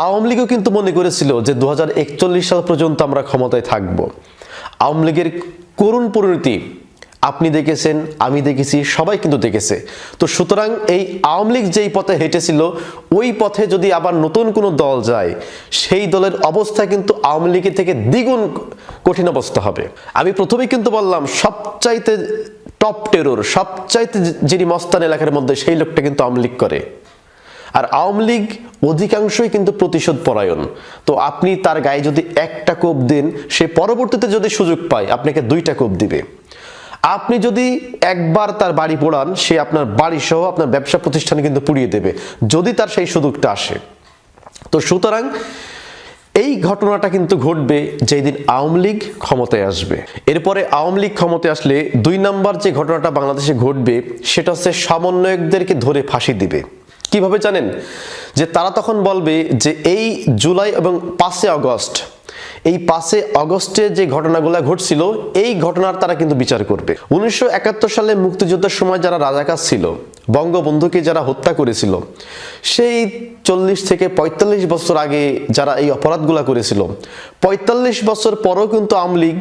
আওয়ামী লীগও কিন্তু মনে করেছিল যে 2041 সাল পর্যন্ত আমরা ক্ষমতায় থাকব। আওয়ামী লীগের করুণ পরিণতি আপনি দেখেছেন, আমি দেখেছি, সবাই কিন্তু দেখেছে। তো সুতরাং এই আওয়ামী লীগ যেই পথে হেঁটেছিল, ওই পথে যদি আবার নতুন কোনো দল যায়, সেই দলের অবস্থা কিন্তু আওয়ামী লীগের থেকে দ্বিগুণ কঠিন অবস্থা হবে। আমি প্রথমেই কিন্তু বললাম সবচাইতে টপ টেরর, সবচাইতে যিনি মস্তান এলাকার মধ্যে, সেই লোকটা কিন্তু আওয়ামী লীগ করে। আর আওয়ামী লীগ অধিকাংশই কিন্তু প্রতিশোধ পরায়ণ। তো আপনি তার গায়ে যদি একটা কোপ দেন, সে পরবর্তীতে যদি সুযোগ পায় আপনাকে 2টা কোপ দিবে। আপনি যদি একবার তার বাড়ি পোড়ান, সে আপনার বাড়ি সহ আপনার ব্যবসা প্রতিষ্ঠান কিন্তু পুড়িয়ে দেবে, যদি তার সেই সুযোগটা আসে। তো সুতরাং এই ঘটনাটা কিন্তু ঘটবে যেই দিন আওয়ামী লীগ ক্ষমতায় আসবে। এরপরে আওয়ামী লীগ ক্ষমতায় আসলে 2 নম্বর যে ঘটনাটা বাংলাদেশে ঘটবে, সেটা হচ্ছে সমন্বয়কদেরকে ধরে ফাঁসি দিবে। কিভাবে জানেন? যে তারা তখন বলবে যে এই জুলাই এবং 5 আগস্ট, এই 5 আগস্টে যে ঘটনাগুলো ঘটছিল, এই ঘটনার তারা কিন্তু বিচার করবে। 1971 সালে মুক্তিযুদ্ধের সময় যারা রাজাকার ছিল, বঙ্গবন্ধুকে যারা হত্যা করেছিল, সেই 40 থেকে 45 বছর আগে যারা এই অপরাধগুলো করেছিল, 45 বছর পরও কিন্তু আওয়ামী লীগ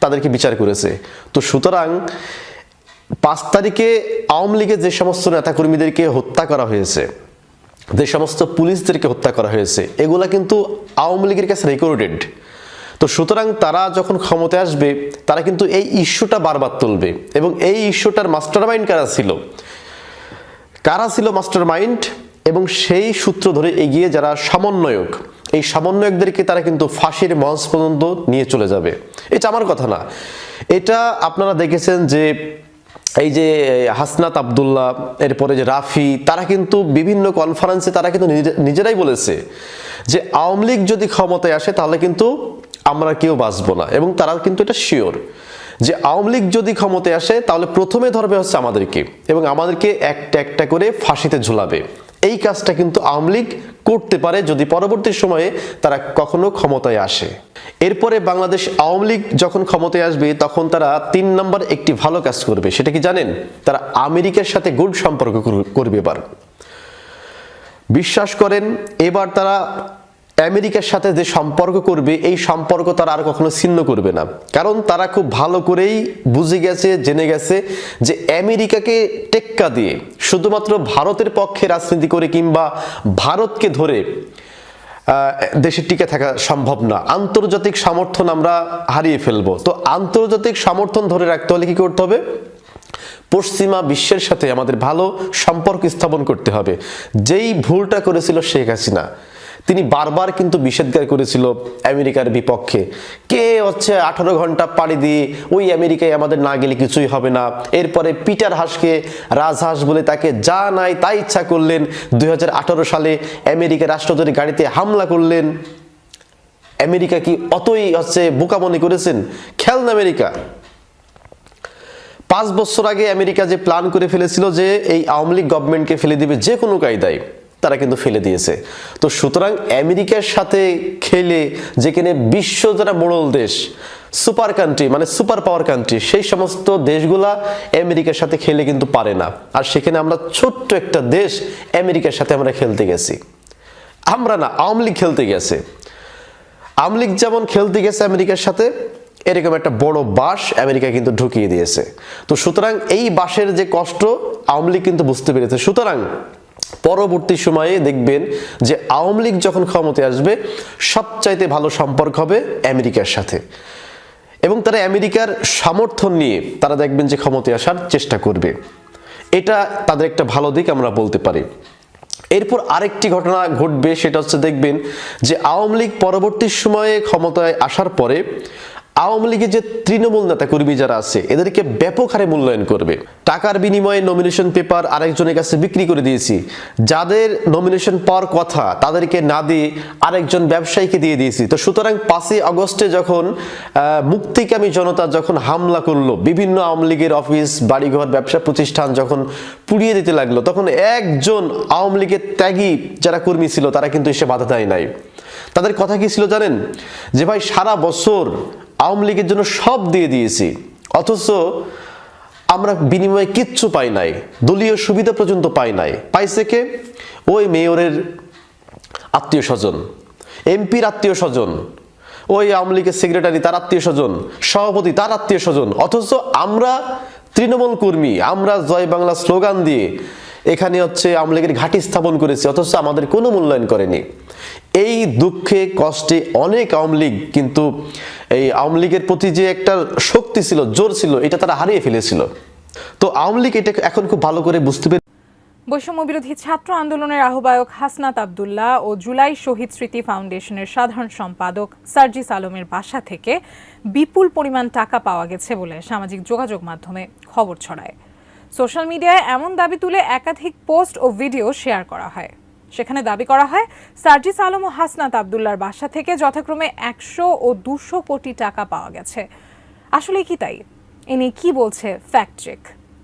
তাদেরকে বিচার করেছে। তো সুতরাং 5 তারিখে আওয়ামী লীগের যে সমস্ত নেতাকর্মীদেরকে হত্যা করা হয়েছে, যে সমস্ত পুলিশদেরকে হত্যা করা হয়েছে, এগুলা কিন্তু আওয়ামী লীগের কাছে রেকর্ডেড। তো সুতরাং তারা যখন ক্ষমতায় আসবে, তারা কিন্তু এই ইস্যুটা বারবার তুলবে। এবং এই ইস্যুটার মাস্টারমাইন্ড কারা ছিল মাস্টারমাইন্ড, এবং সেই সূত্র ধরে এগিয়ে যারা সমন্বয়ক, এই সমন্বয়কদেরকে তারা কিন্তু ফাঁসির মঞ্চ পর্যন্ত নিয়ে চলে যাবে। এটা আমার কথা না, এটা আপনারা দেখেছেন যে এই যে হাসনাত আব্দুল্লাহ, এরপরে যে রাফি, তারা কিন্তু বিভিন্ন কনফারেন্সে তারা কিন্তু নিজেরাই বলেছে যে আওয়ামী লীগ যদি ক্ষমতায় আসে তাহলে কিন্তু আমরা কেউ বাঁচবো না। এবং তারা কিন্তু এটা শিওর যে আওয়ামী লীগ যদি ক্ষমতায় আসে তাহলে প্রথমে ধরবে হচ্ছে আমাদেরকে, এবং আমাদেরকে একটা একটা করে ফাঁসিতে ঝুলাবে। এই কাজটা কিন্তু আওয়ামী লীগ করতে পারে যদি পরবর্তী সময়ে তারা কখনো ক্ষমতায় আসে। এরপরে বাংলাদেশ আওয়ামী লীগ যখন ক্ষমতায় আসবে, তখন তারা 3 নম্বর একটি ভালো কাজ করবে। সেটা কি জানেন? তারা আমেরিকার সাথে গুড সম্পর্ক করবে। এবার বিশ্বাস করেন, এবার তারা আমেরিকার সাথে যে সম্পর্ক করবে, এই সম্পর্ক তারা আর কখনো ছিন্ন করবে না। কারণ তারা খুব ভালো করেই বুঝে গেছে, জেনে গেছে যে আমেরিকাকে টেক্কা দিয়ে শুধুমাত্র ভারতের পক্ষে রাজনীতি করে কিংবা ভারতকে ধরে দেশে টিকে থাকা সম্ভব না। আন্তর্জাতিক সমর্থন আমরা হারিয়ে ফেলবো। তো আন্তর্জাতিক সমর্থন ধরে রাখতে হলে কি করতে হবে? পশ্চিমা বিশ্বের সাথে আমাদের ভালো সম্পর্ক স্থাপন করতে হবে। যেই ভুলটা করেছিল শেখ হাসিনা, তিনি বারবার কিন্তু নিষেধাজ্ঞা করেছিল আমেরিকার বিপক্ষে। কে হচ্ছে 18 ঘন্টা পাড়ি দিয়ে ওই আমেরিকায় আমাদের না গেলে কিছুই হবে না। এরপরে পিটার হাসকে রাজহাঁস বলে তাকে যা নাই তাই ইচ্ছা করলেন। 2018 সালে আমেরিকার রাষ্ট্রদূতের গাড়িতে হামলা করলেন। আমেরিকা কি অতই হচ্ছে বোকা মনে করেছেন? খেলনা আমেরিকা। 5 বছর আগে আমেরিকা যে প্ল্যান করে ফেলেছিল যে এই আওয়ামী লীগ গভর্নমেন্টকে ফেলে দিবে যে কোনো কায়দায়, তারা কিন্তু ফেলে দিয়েছে। তো সুতরাং আমেরিকার সাথে খেলে, যেখানে বিশ্ব যারা মোড়ল দেশ, সুপার কান্ট্রি মানে সুপার পাওয়ার কান্ট্রি, সেই সমস্ত দেশগুলা আমেরিকার সাথে খেলে কিন্তু পারে না। আর সেখানে আমরা ছোট্ট একটা দেশ আমেরিকার সাথে আমরা খেলতে গেছি। আমরা না, আওয়ামী লীগ খেলতে গেছে। আওয়ামী লীগ যেমন খেলতে গেছে আমেরিকার সাথে, এরকম একটা বড় বাস আমেরিকা কিন্তু ঢুকিয়ে দিয়েছে। তো সুতরাং এই বাসের যে কষ্ট আওয়ামী লীগ কিন্তু বুঝতে পেরেছে। সুতরাং পরবর্তী সময়ে দেখবেন যে আওয়ামী লীগ যখন ক্ষমতায় আসবে সবচাইতে ভালো সম্পর্ক হবে আমেরিকার সাথে, এবং তারা আমেরিকার সমর্থন নিয়ে তারা দেখবেন যে ক্ষমতায় আসার চেষ্টা করবে। এটা তাদের একটা ভালো দিক আমরা বলতে পারি। এরপর আরেকটি ঘটনা ঘটবে, সেটা হচ্ছে দেখবেন যে আওয়ামী লীগ পরবর্তী সময়ে ক্ষমতায় আসার পরে আওয়ামী লীগের যে তৃণমূল নেতা কর্মী যারা আছে এদেরকে ব্যাপক হারে মূল্যায়ন করবে। টাকার বিনিময়ে নমিনেশন পেপার আরেকজনের কাছে বিক্রি করে দিয়েছি, যাদের নমিনেশন পাওয়ার কথা তাদেরকে না দিয়ে আরেকজন ব্যবসায়ীকে দিয়ে দিয়েছি। তো সুতরাং 5ই আগস্টে যখন মুক্তিকামী জনতা যখন হামলা করলো, বিভিন্ন আওয়ামী লীগের অফিস, বাড়িঘর, ব্যবসা প্রতিষ্ঠান যখন পুড়িয়ে দিতে লাগলো, তখন একজন আওয়ামী লীগের ত্যাগী যারা কর্মী ছিল তারা কিন্তু এসে বাধা দেয় নাই। তাদের কথা কি ছিল জানেন? যে ভাই সারা বছর আওয়ামী লীগের জন্য সব দিয়ে দিয়েছি, অথচ আমরা বিনিময়ে কিচ্ছু পাই নাই, দলীয় সুবিধা পর্যন্ত পাই নাই। পাইছে কে? ওই মেয়রের আত্মীয় স্বজন, এমপির আত্মীয় স্বজন, ওই আওয়ামী লীগের সেক্রেটারি তার আত্মীয় স্বজন, সভাপতি তার আত্মীয় স্বজন। অথচ আমরা তৃণমূল কর্মী, আমরা জয় বাংলা স্লোগান দিয়ে এখানে হচ্ছে আওয়ামী লীগের ঘাঁটি স্থাপন করেছি, অথচ আমাদের কোনো মূল্যায়ন করেনি। এই দুঃখে কষ্টে অনেক আওয়ামী লীগ কিন্তু এই আওয়ামী লীগের প্রতি যে একটা শক্তি ছিল, জোর ছিল, এটা তারা হারিয়ে ফেলেছিল। তো আওয়ামী লীগ এটা এখন খুব ভালো করে বুঝতে পেরে বৈষম্য বিরোধী ছাত্র আন্দোলনের আহ্বায়ক হাসনাত আব্দুল্লাহ ও জুলাই শহীদ স্মৃতি ফাউন্ডেশনের সাধারণ সম্পাদক সার্জিস আলমের বাসা থেকে বিপুল পরিমাণ টাকা পাওয়া গেছে বলে সামাজিক যোগাযোগ মাধ্যমে খবর ছড়ায়। সোশ্যাল মিডিয়ায় এমন দাবি তুলে একাধিক পোস্ট ও ভিডিও শেয়ার করা হয়। সেখানে দাবি করা হয় সার্জিস আলম ও হাসনাত আব্দুল্লাহর বাসা থেকে যথাক্রমে 100 ও 200 কোটি টাকা পাওয়া গেছে। আসলে কি তাই? এ নিয়ে কি বলছে ফ্যাক্ট চেক,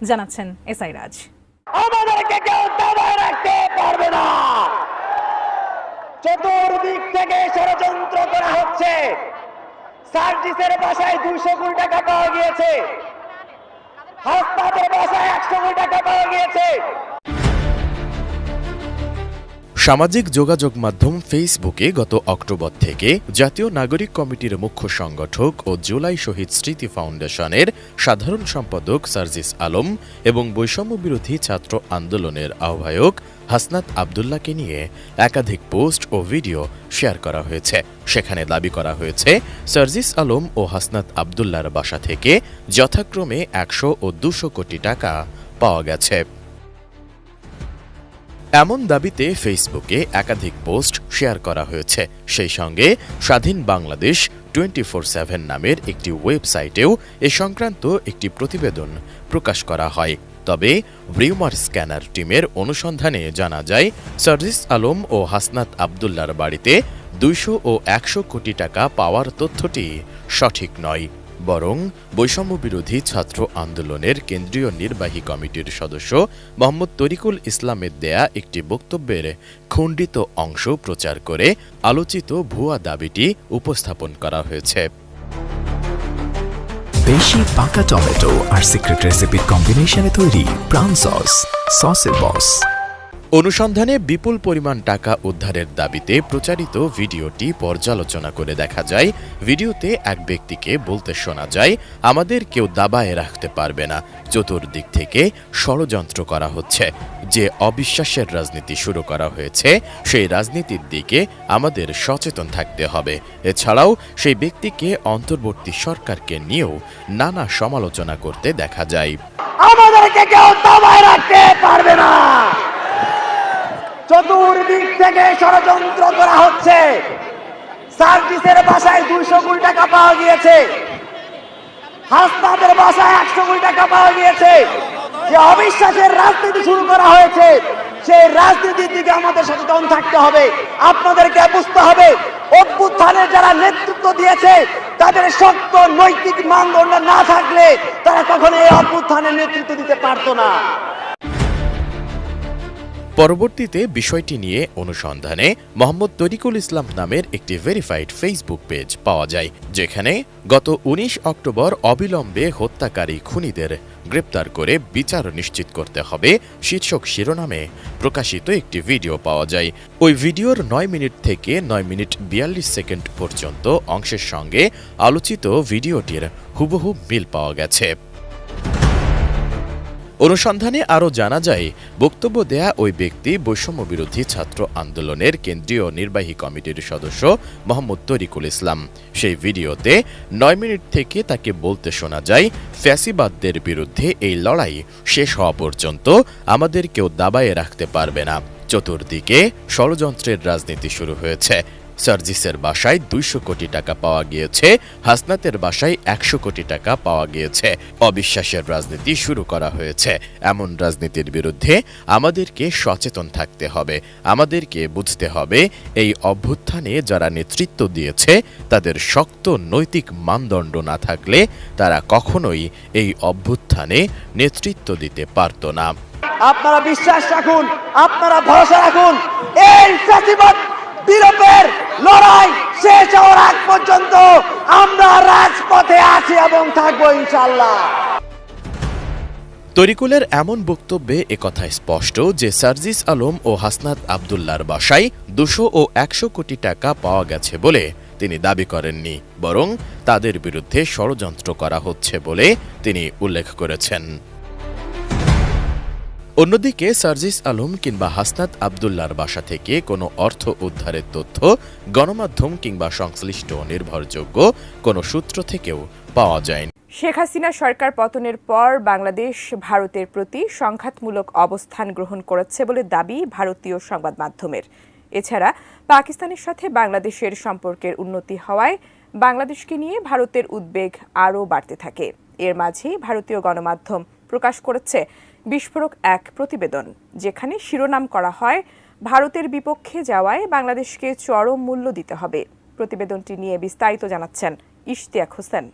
জানাচ্ছেন এসআই রাজ। আমাদেরকে কেউ দাবায় রাখতে পারবে না। চতুর্দিক থেকে ষড়যন্ত্র করা হচ্ছে। সার্জিসের বাসায় 200 কোটি টাকা পাওয়া গিয়েছে, হাসনাতের বাসায় 100 কোটি টাকা পাওয়া গিয়েছে। সামাজিক যোগাযোগ মাধ্যম ফেসবুকে গত অক্টোবর থেকে জাতীয় নাগরিক কমিটির মুখ্য সংগঠক ও জুলাই শহীদ স্মৃতি ফাউন্ডেশনের সাধারণ সম্পাদক সার্জিস আলম এবং বৈষম্য বিরোধী ছাত্র আন্দোলনের আহ্বায়ক হাসনাত আব্দুল্লাহকে নিয়ে একাধিক পোস্ট ও ভিডিও শেয়ার করা হয়েছে। সেখানে দাবি করা হয়েছে সার্জিস আলম ও হাসনাত আব্দুল্লাহর বাসা থেকে যথাক্রমে 100 ও 200 কোটি টাকা পাওয়া গেছে। এমন দাবিতে ফেসবুকে একাধিক পোস্ট শেয়ার করা হয়েছে। সেই সঙ্গে স্বাধীন বাংলাদেশ 24/7 নামের একটি ওয়েবসাইটেও এ সংক্রান্ত একটি প্রতিবেদন প্রকাশ করা হয়। তবে রিউমার স্ক্যানার টিমের অনুসন্ধানে জানা যায় সার্জিস আলম ও হাসনাত আব্দুল্লাহর বাড়িতে 200 ও 100 কোটি টাকা পাওয়ার তথ্যটি সঠিক নয়, বরং বৈষম্য বিরোধী ছাত্র আন্দোলনের কেন্দ্রীয় নির্বাহী কমিটির সদস্য মোহাম্মদ তরিকুল ইসলামের দেয়া একটি বক্তব্যের খণ্ডিত অংশ প্রচার করে আলোচিত ভুয়া দাবিটি উপস্থাপন করা হয়েছে। বেশি পাকা টমেটো আর সিক্রেট রেসিপির কম্বিনেশনে তৈরি প্রাণ সসের বস। অনুসন্ধানে বিপুল পরিমাণ টাকা উদ্ধারের দাবিতে প্রচারিত ভিডিওটি পর্যালোচনা করে দেখা যায়, ভিডিওতে এক ব্যক্তিকে বলতে শোনা যায়, আমাদের কেউ দাবায় রাখতে পারবে না, চতুর্দিক থেকে ষড়যন্ত্র করা হচ্ছে। যে অবিশ্বাসের রাজনীতি শুরু করা হয়েছে সেই রাজনীতির দিকে আমাদের সচেতন থাকতে হবে। এছাড়াও সেই ব্যক্তিকে অন্তর্বর্তী সরকারকে নিয়েও নানা সমালোচনা করতে দেখা যায়। আমাদেরকে কেউ দাবায় রাখতে পারবে না। চতুর্দিক থেকে ষড়যন্ত্র করা হচ্ছে। সার্জিসের বাসায় 200 কোটি টাকা পাওয়া গিয়েছে, হাসনাতের বাসায় 100 কোটি টাকা পাওয়া গিয়েছে। যে অবিশ্বাসের রাজনীতি শুরু করা হয়েছে সেই রাজনীতির দিকে আমাদের সচেতন থাকতে হবে। আপনাদেরকে বুঝতে হবে অভ্যুত্থানের যারা নেতৃত্ব দিয়েছে তাদের শক্ত নৈতিক মানদণ্ড না থাকলে তারা কখনো এই অভ্যুত্থানের নেতৃত্ব দিতে পারতো না। পরবর্তীতে বিষয়টি নিয়ে অনুসন্ধানে মোহাম্মদ তরিকুল ইসলাম নামের একটি ভেরিফাইড ফেসবুক পেজ পাওয়া যায়, যেখানে গত 19 অক্টোবর অবিলম্বে হত্যাকারী খুনিদের গ্রেপ্তার করে বিচার নিশ্চিত করতে হবে শীর্ষক শিরোনামে প্রকাশিত একটি ভিডিও পাওয়া যায়। ওই ভিডিওর 9 মিনিট থেকে 9 মিনিট 42 সেকেন্ড পর্যন্ত অংশের সঙ্গে আলোচিত ভিডিওটির হুবহু মিল পাওয়া গেছে। অনুসন্ধানে আরও জানা যায়, বক্তব্য দেয়া ওই ব্যক্তি বৈষম্য বিরোধী ছাত্র আন্দোলনের কেন্দ্রীয় নির্বাহী কমিটির সদস্য মোহাম্মদ তরিকুল ইসলাম। সেই ভিডিওতে 9 মিনিট থেকে তাকে বলতে শোনা যায়, ফ্যাসিবাদদের বিরুদ্ধে এই লড়াই শেষ হওয়া পর্যন্ত আমাদের কেউ দাবায়ে রাখতে পারবে না। চতুর্দিকে ষড়যন্ত্রের রাজনীতি শুরু হয়েছে। সার্জিসের বাসায় 200 কোটি টাকা পাওয়া গিয়েছে, হাসনাতের বাসায় 100 কোটি টাকা পাওয়া গিয়েছে। অবিশ্বাসের রাজনীতি শুরু করা হয়েছে। এমন রাজনীতির বিরুদ্ধে আমাদেরকে সচেতন থাকতে হবে। আমাদেরকে বুঝতে হবে, এই অভ্যুত্থানে যারা নেতৃত্ব দিয়েছে তাদের শক্ত নৈতিক মানদণ্ড না থাকলে তারা কখনোই এই অভ্যুত্থানে নেতৃত্ব দিতে পারত না। আপনারা বিশ্বাস রাখুন, আপনারা ভরসা রাখুন, এই ফ্যাসিবাদ বিরোধের লড়াই শেষ হওয়ার আগ পর্যন্ত আমরা রাজপথে আছি এবং থাকবো ইনশাআল্লাহ। তরিকুলের এমন বক্তব্যে একথা স্পষ্ট যে সার্জিস আলম ও হাসনাত আব্দুল্লাহর বাসায় 200 ও 100 কোটি টাকা পাওয়া গেছে বলে তিনি দাবি করেননি, বরং তাদের বিরুদ্ধে ষড়যন্ত্র করা হচ্ছে বলে তিনি উল্লেখ করেছেন। অন্যদিকে সার্জিস আলম কিংবা হাসনাত আব্দুল্লাহর বাসা থেকে কোনো অর্থ উদ্ধারের তথ্য গণমাধ্যম কিংবা সংশ্লিষ্ট নির্ভরযোগ্য কোনো সূত্র থেকেও পাওয়া যায়নি। শেখ হাসিনা সরকার পতনের পর বাংলাদেশ ভারতের প্রতি সংঘাতমূলক অবস্থান গ্রহণ করেছে বলে দাবি ভারতীয় সংবাদ মাধ্যমের। এছাড়া পাকিস্তানের সাথে বাংলাদেশের সম্পর্কের উন্নতি হওয়ায় বাংলাদেশকে নিয়ে ভারতের উদ্বেগ আরও বাড়তে থাকে। এর মাঝেই ভারতীয় গণমাধ্যম প্রকাশ করেছে বিস্ফোরক এক প্রতিবেদন, যেখানে শিরোনাম করা হয়, ভারতের বিপক্ষে যাওয়ায় বাংলাদেশকে চরম মূল্য দিতে হবে। প্রতিবেদনটি নিয়ে বিস্তারিত জানাচ্ছেন ইশতিয়াক হোসেন।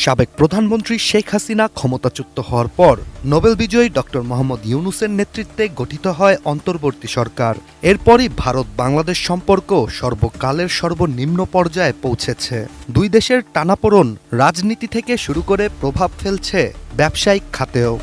সাবেক প্রধানমন্ত্রী শেখ হাসিনা ক্ষমতাচ্যুত হওয়ার পর নোবেল বিজয়ী ডক্টর মোহাম্মদ ইউনূসের নেতৃত্বে গঠিত হয় অন্তর্বর্তী সরকার। এরপরই ভারত বাংলাদেশ সম্পর্ক সর্বকালের সর্বনিম্ন পর্যায়ে পৌঁছেছে। দুই দেশের টানাপোড়েন রাজনীতি থেকে শুরু করে প্রভাব ফেলছে ব্যবসায়িক খাতেও।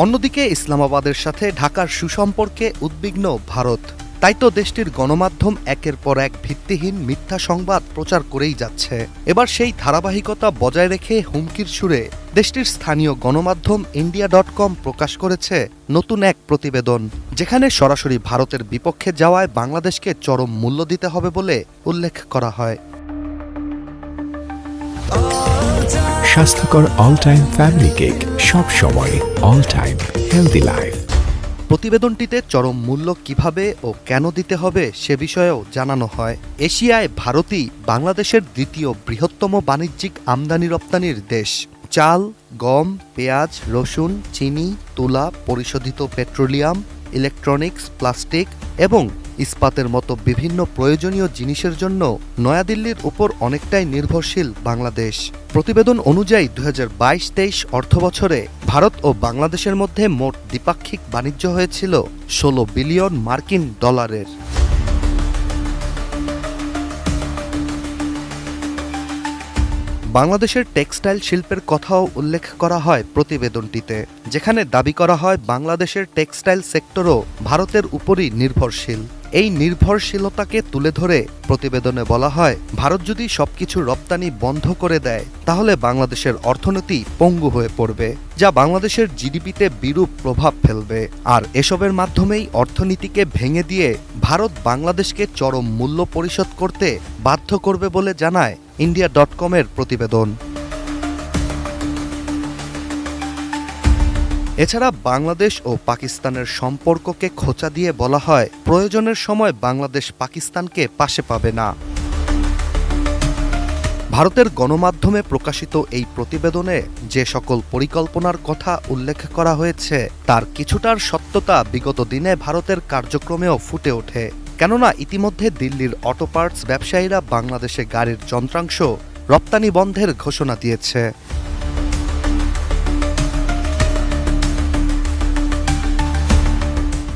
অন্যদিকে ইসলামাবাদের সাথে ঢাকার সুসম্পর্কে উদ্বিগ্ন ভারত। তাই তো দেশটির গণমাধ্যম একের পর এক ভিত্তিহীন মিথ্যা সংবাদ প্রচার করেই যাচ্ছে। এবার সেই ধারাবাহিকতা বজায় রেখে হুমকির সুরে দেশটির স্থানীয় গণমাধ্যম ইন্ডিয়া.com প্রকাশ করেছে নতুন এক প্রতিবেদন, যেখানে সরাসরি ভারতের বিপক্ষে যাওয়ায় বাংলাদেশকে চরম মূল্য দিতে হবে বলে উল্লেখ করা হয়। স্বাস্থ্যকর অল টাইম ফ্যামিলি কেক, সব সময় অল টাইম হেলদি লাইফ। প্রতিবেদনটিতে চরম মূল্য কিভাবে ও কেন দিতে হবে সে বিষয়েও জানানো হয়। এশিয়ায় ভারতই বাংলাদেশের দ্বিতীয় বৃহত্তম বাণিজ্যিক আমদানি রপ্তানির দেশ। চাল, গম, পেঁয়াজ, রসুন, চিনি, তুলা, পরিশোধিত পেট্রোলিয়াম, ইলেকট্রনিক্স, প্লাস্টিক এবং ইস্পাতের মতো বিভিন্ন প্রয়োজনীয় জিনিসের জন্য নয়াদিল্লির উপর অনেকটাই নির্ভরশীল বাংলাদেশ। প্রতিবেদন অনুযায়ী 2022-23 অর্থবছরে ভারত ও বাংলাদেশের মধ্যে মোট দ্বিপাক্ষিক বাণিজ্য হয়েছিল 16 বিলিয়ন মার্কিন ডলারের। বাংলাদেশের টেক্সটাইল শিল্পের কথাও উল্লেখ করা হয় প্রতিবেদনটিতে, যেখানে দাবি করা হয় বাংলাদেশের টেক্সটাইল সেক্টরও ভারতের উপরই নির্ভরশীল। এই নির্ভরশীলতাকে তুলে ধরে প্রতিবেদনে বলা হয়, ভারত যদি সবকিছু রপ্তানি বন্ধ করে দেয় তাহলে বাংলাদেশের অর্থনীতি পঙ্গু হয়ে পড়বে, যা বাংলাদেশের জিডিপিতে বিরূপ প্রভাব ফেলবে। আর এসবের মাধ্যমেই অর্থনীতিকে ভেঙে দিয়ে ভারত বাংলাদেশকে চরম মূল্য পরিশোধ করতে বাধ্য করবে বলে জানায় ইন্ডিয়া.com-এর প্রতিবেদন। এছাড়া বাংলাদেশ ও পাকিস্তানের সম্পর্ককে খোঁচা দিয়ে বলা হয়, প্রয়োজনের সময় বাংলাদেশ পাকিস্তানকে পাশে পাবে না। ভারতের গণমাধ্যমে প্রকাশিত এই প্রতিবেদনে যে সকল পরিকল্পনার কথা উল্লেখ করা হয়েছে তার কিছুটার সত্যতা বিগত দিনে ভারতের কার্যক্রমেও ফুটে ওঠে। কেননা ইতিমধ্যে দিল্লির অটো পার্টস ব্যবসায়ীরা বাংলাদেশে গাড়ির যন্ত্রাংশ রপ্তানি বন্ধের ঘোষণা দিয়েছে।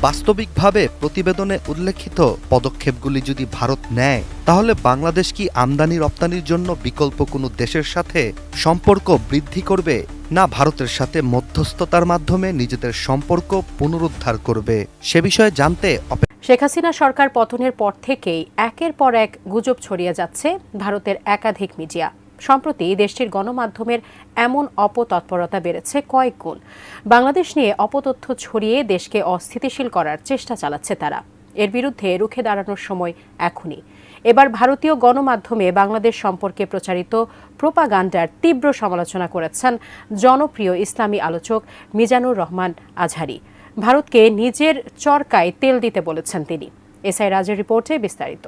বাস্তবিকভাবে প্রতিবেদনে উল্লেখিত পদক্ষেপগুলি যদি ভারত নেয়, তাহলে বাংলাদেশ কি আমদানি রপ্তানির জন্য বিকল্প কোনো দেশের সাথে সম্পর্ক বৃদ্ধি করবে, না ভারতের সাথে মধ্যস্থতার মাধ্যমে নিজেদের সম্পর্ক পুনরুদ্ধার করবে? সে বিষয়ে জানতে শেখ হাসিনা সরকার পতনের পর থেকেই একের পর এক গুজব ছড়িয়ে যাচ্ছে ভারতের একাধিক মিডিয়া। সম্প্রতি দেশটির গণমাধ্যমের এমন অপতৎপরতা বেড়েছে কয়েক গুণ। বাংলাদেশ নিয়ে অপতথ্য ছড়িয়ে দেশকে অস্থিতিশীল করার চেষ্টা চালাচ্ছে তারা। এর বিরুদ্ধে রুখে দাঁড়ানোর সময় এখনই। এবার ভারতীয় গণমাধ্যমে বাংলাদেশ সম্পর্কে প্রচারিত প্রোপাগান্ডার তীব্র সমালোচনা করেছেন জনপ্রিয় ইসলামী আলোচক মিজানুর রহমান আজহারি। ভারতকে নিজের চরকায় তেল দিতে বলেছেন তিনি। এসআই রাজের রিপোর্টে বিস্তারিত।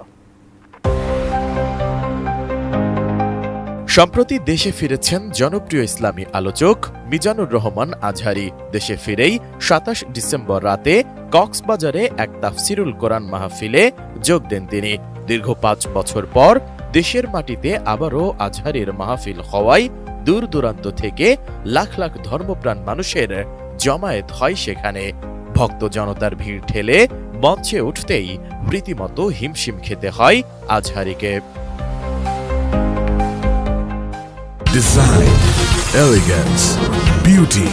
সম্প্রতি দেশে ফিরেছেন জনপ্রিয় ইসলামী আলোচক মিজানুর রহমান আজহারি। দেশে ফিরেই ২৭ ডিসেম্বর রাতে কক্সবাজারে এক তাফসিরুল কোরআন মাহফিলে যোগ দেন তিনি। দীর্ঘ ৫ বছর পর দেশের মাটিতে আবারও আজহারির মাহফিল হওয়ায় দূর দূরান্ত থেকে লাখ লাখ ধর্মপ্রাণ মানুষের জমায়েত হয় সেখানে। ভক্ত জনতার ভিড় ঠেলে মঞ্চে উঠতেই রীতিমতো হিমশিম খেতে হয় আজহারিকে। ডিজাইন, এলিগেন্স, বিউটি,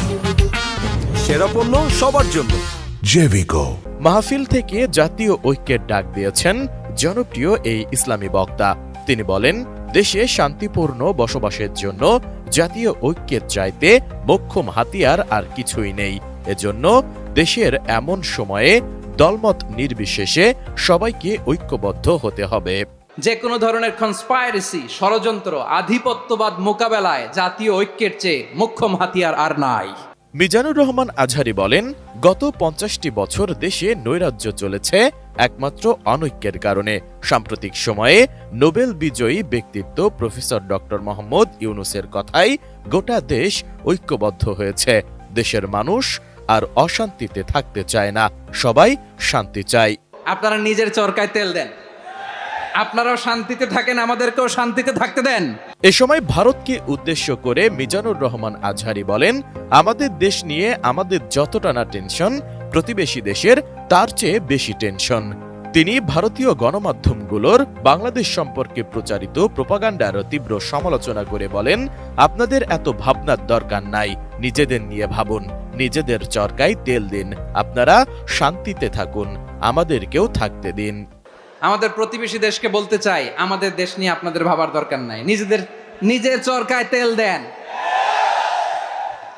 সেরা পণ্য সবার জন্য জেভিকো। মাহফিল থেকে জাতীয় ঐক্যের ডাক দিয়েছেন জনপ্রিয় এই ইসলামী বক্তা। তিনি বলেন, দেশে শান্তিপূর্ণ বসবাসের জন্য জাতীয় ঐক্যের চাইতে মোক্ষম হাতিয়ার আর কিছুই নেই। এজন্য দেশের এমন সময়ে দলমত নির্বিশেষে সবাইকে ঐক্যবদ্ধ হতে হবে। যে কোনো ধরনের কনস্পাইরেসি, ষড়যন্ত্র, আধিপত্যবাদ মোকাবেলায় জাতীয় ঐক্যের চেয়ে মোক্ষম হাতিয়ার আর নাই। মিজানুর রহমান আজহারি বলেন, গত ৫০টি বছর দেশে নৈরাজ্য চলেছে একমাত্র অনৈক্যের কারণে। সাম্প্রতিক সময়ে নোবেল বিজয়ী ব্যক্তিত্ব প্রফেসর ডক্টর মোহাম্মদ ইউনূসের কথাই গোটা দেশ ঐক্যবদ্ধ হয়েছে। দেশের মানুষ আর অশান্তিতে থাকতে চায় না, সবাই শান্তি চায়। আপনারা নিজের চরকায় তেল দেন, আপনারাও শান্তিতে থাকেন, আমাদেরকেও শান্তিতে থাকতে দেন। এ সময় ভারতকে উদ্দেশ্য করে মিজানুর রহমান আজহারি বলেন, আমাদের দেশ নিয়ে আমাদের যতটা না টেনশন, প্রতিবেশী দেশের তার চেয়ে বেশি টেনশন। তিনি ভারতীয় গণমাধ্যমগুলোর বাংলাদেশ সম্পর্কে প্রচারিত প্রোপাগান্ডার তীব্র সমালোচনা করে বলেন, আপনাদের এত ভাবনার দরকার নাই, নিজেদের নিয়ে ভাবুন, নিজেদের চরকায় তেল দিন, আপনারা শান্তিতে থাকুন, আমাদেরকেও থাকতে দিন। আমাদের প্রতিবেশী দেশকে বলতে চাই, আমাদের দেশ নিয়ে আপনাদের ভাবার দরকার নাই, নিজের চরকায় তেল দেন,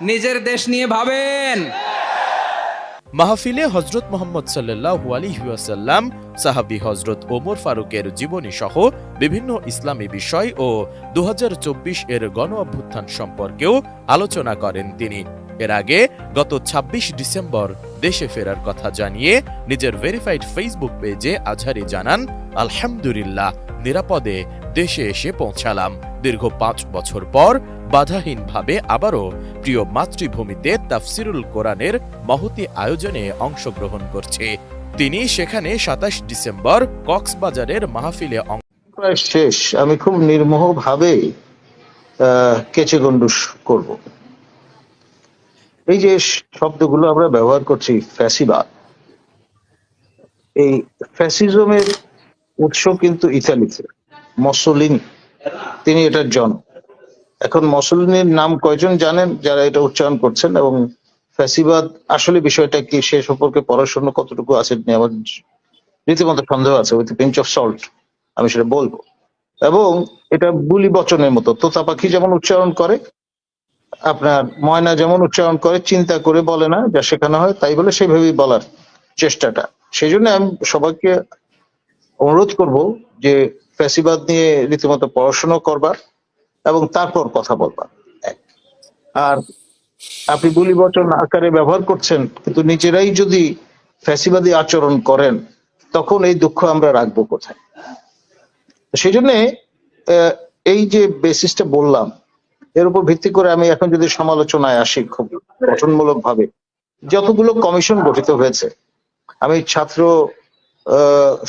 নিজের দেশ নিয়ে ভাবেন। মাহফিলে হযরত মুহাম্মদ সাল্লাল্লাহু আলাইহি ওয়াসাল্লাম, সাহাবী হযরত ওমর ফারুকের জীবনী সহ বিভিন্ন ইসলামী বিষয় ও ২০২৪ এর গণ অভ্যুত্থান সম্পর্কেও আলোচনা করেন তিনি। এর আগে গত ২৬ ডিসেম্বর দেশে ফেরার কথা জানিয়ে নিজের ভেরিফাইড ফেসবুক পেজে আজহারি জানান, আলহামদুলিল্লাহ, নিরাপদে দেশে এসে পৌঁছালাম। দীর্ঘ ৫ বছর পর বাধাহীনভাবে আবারও প্রিয় মাতৃভূমিতে তাফসিরুল কোরআনের মহতী আয়োজনে অংশগ্রহণ করছে। তিনি সেখানে ২৭ ডিসেম্বর কক্সবাজারের মাহফিলে প্রায় শেষ। আমি খুব নির্মোহভাবে কেচে গন্ডুস করব। এই যে শব্দগুলো আমরা ব্যবহার করছি, ফ্যাসিবাদ, এই ফ্যাসিজমের উৎস কিন্তু ইতালিতে। মসোলিনি তিনি এটার জনক। এখন মসোলিনির নাম কয়জন জানেন যারা এটা উচ্চারণ করছেন, এবং ফ্যাসিবাদ আসলে বিষয়টা কি সে সম্পর্কে পড়াশোনা কতটুকু আছে আমার রীতিমতো সন্দেহ আছে। উইথ পিঞ্চ অফ সল্ট আমি সেটা বলবো। এবং এটা বুলি বচনের মতো, তোতা পাখি যেমন উচ্চারণ করে, আপনার ময়না যেমন উচ্চারণ করে, চিন্তা করে বলে না, যা শেখানো হয় তাই বলে, সেভাবেই বলার চেষ্টাটা। সেই জন্য আমি সবাইকে অনুরোধ করব যে ফ্যাসিবাদ নিয়ে রীতিমতো পড়াশোনা করবার এবং তারপর কথা বলবার। আর আপনি বুলি বচন আকারে ব্যবহার করছেন, কিন্তু নিজেরাই যদি ফ্যাসিবাদী আচরণ করেন, তখন এই দুঃখ আমরা রাখবো কোথায়? সেই জন্যে এই যে বেসিসটা বললাম, এর উপর ভিত্তি করে আমি এখন যদি সমালোচনায় আসি খুব গঠনমূলক ভাবে, যতগুলো কমিশন গঠিত হয়েছে, আমি ছাত্র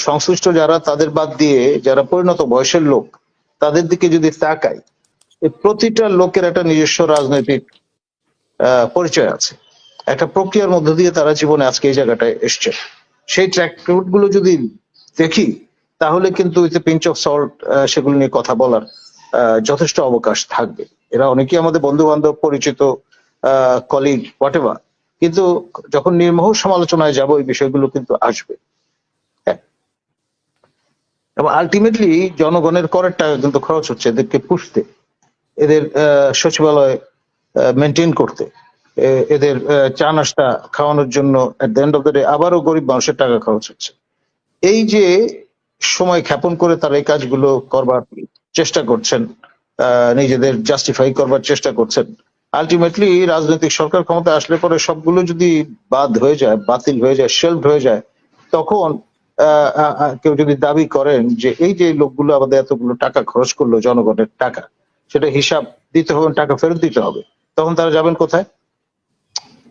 সংশ্লিষ্ট যারা তাদের বাদ দিয়ে যারা পরিণত বয়সের লোক তাদের দিকে যদি তাকাই, প্রতিটা লোকের একটা নিজস্ব রাজনৈতিক পরিচয় আছে, একটা প্রক্রিয়ার মধ্য দিয়ে তারা জীবনে আজকে এই জায়গাটায় এসছে। সেই ট্র্যাক গুলো যদি দেখি, তাহলে কিন্তু উইথ পিঞ্চ অফ সল্ট সেগুলো নিয়ে কথা বলার যথেষ্ট অবকাশ থাকবে। এরা অনেকেই আমাদের বন্ধু বান্ধব, পরিচিত, কলিগ, হোয়াট এভার, কিন্তু যখন নির্মোহ সমালোচনায় যাব, এই বিষয়গুলো কিন্তু আসবে। এবং আলটিমেটলি জনগণের করের টাকা কিন্তু খরচ হচ্ছে এদেরকে পুষতে, এদের সচিবালয় মেনটেন করতে, এদের চা নাস্তা খাওয়ানোর জন্য at the end of the day আবারও গরিব মানুষের টাকা খরচ হচ্ছে। এই যে সময় ক্ষেপণ করে তারা এই কাজগুলো করবার চেষ্টা করছেন, নিজেদের জাস্টিফাই করবার চেষ্টা করছেন, আলটিমেটলি রাজনৈতিক সরকার ক্ষমতা আসলে পরে সবগুলো যদি বাদ হয়ে যায়, বাতিল হয়ে যায়, শেলফড হয়ে যায়, তখন কেউ যদি দাবি করেন যে এই যে লোকগুলো আমাদের এতগুলো টাকা খরচ করলো জনগণের টাকা, সেটা হিসাব দিতে হবে, টাকা ফেরত দিতে হবে, তখন তারা যাবেন কোথায়?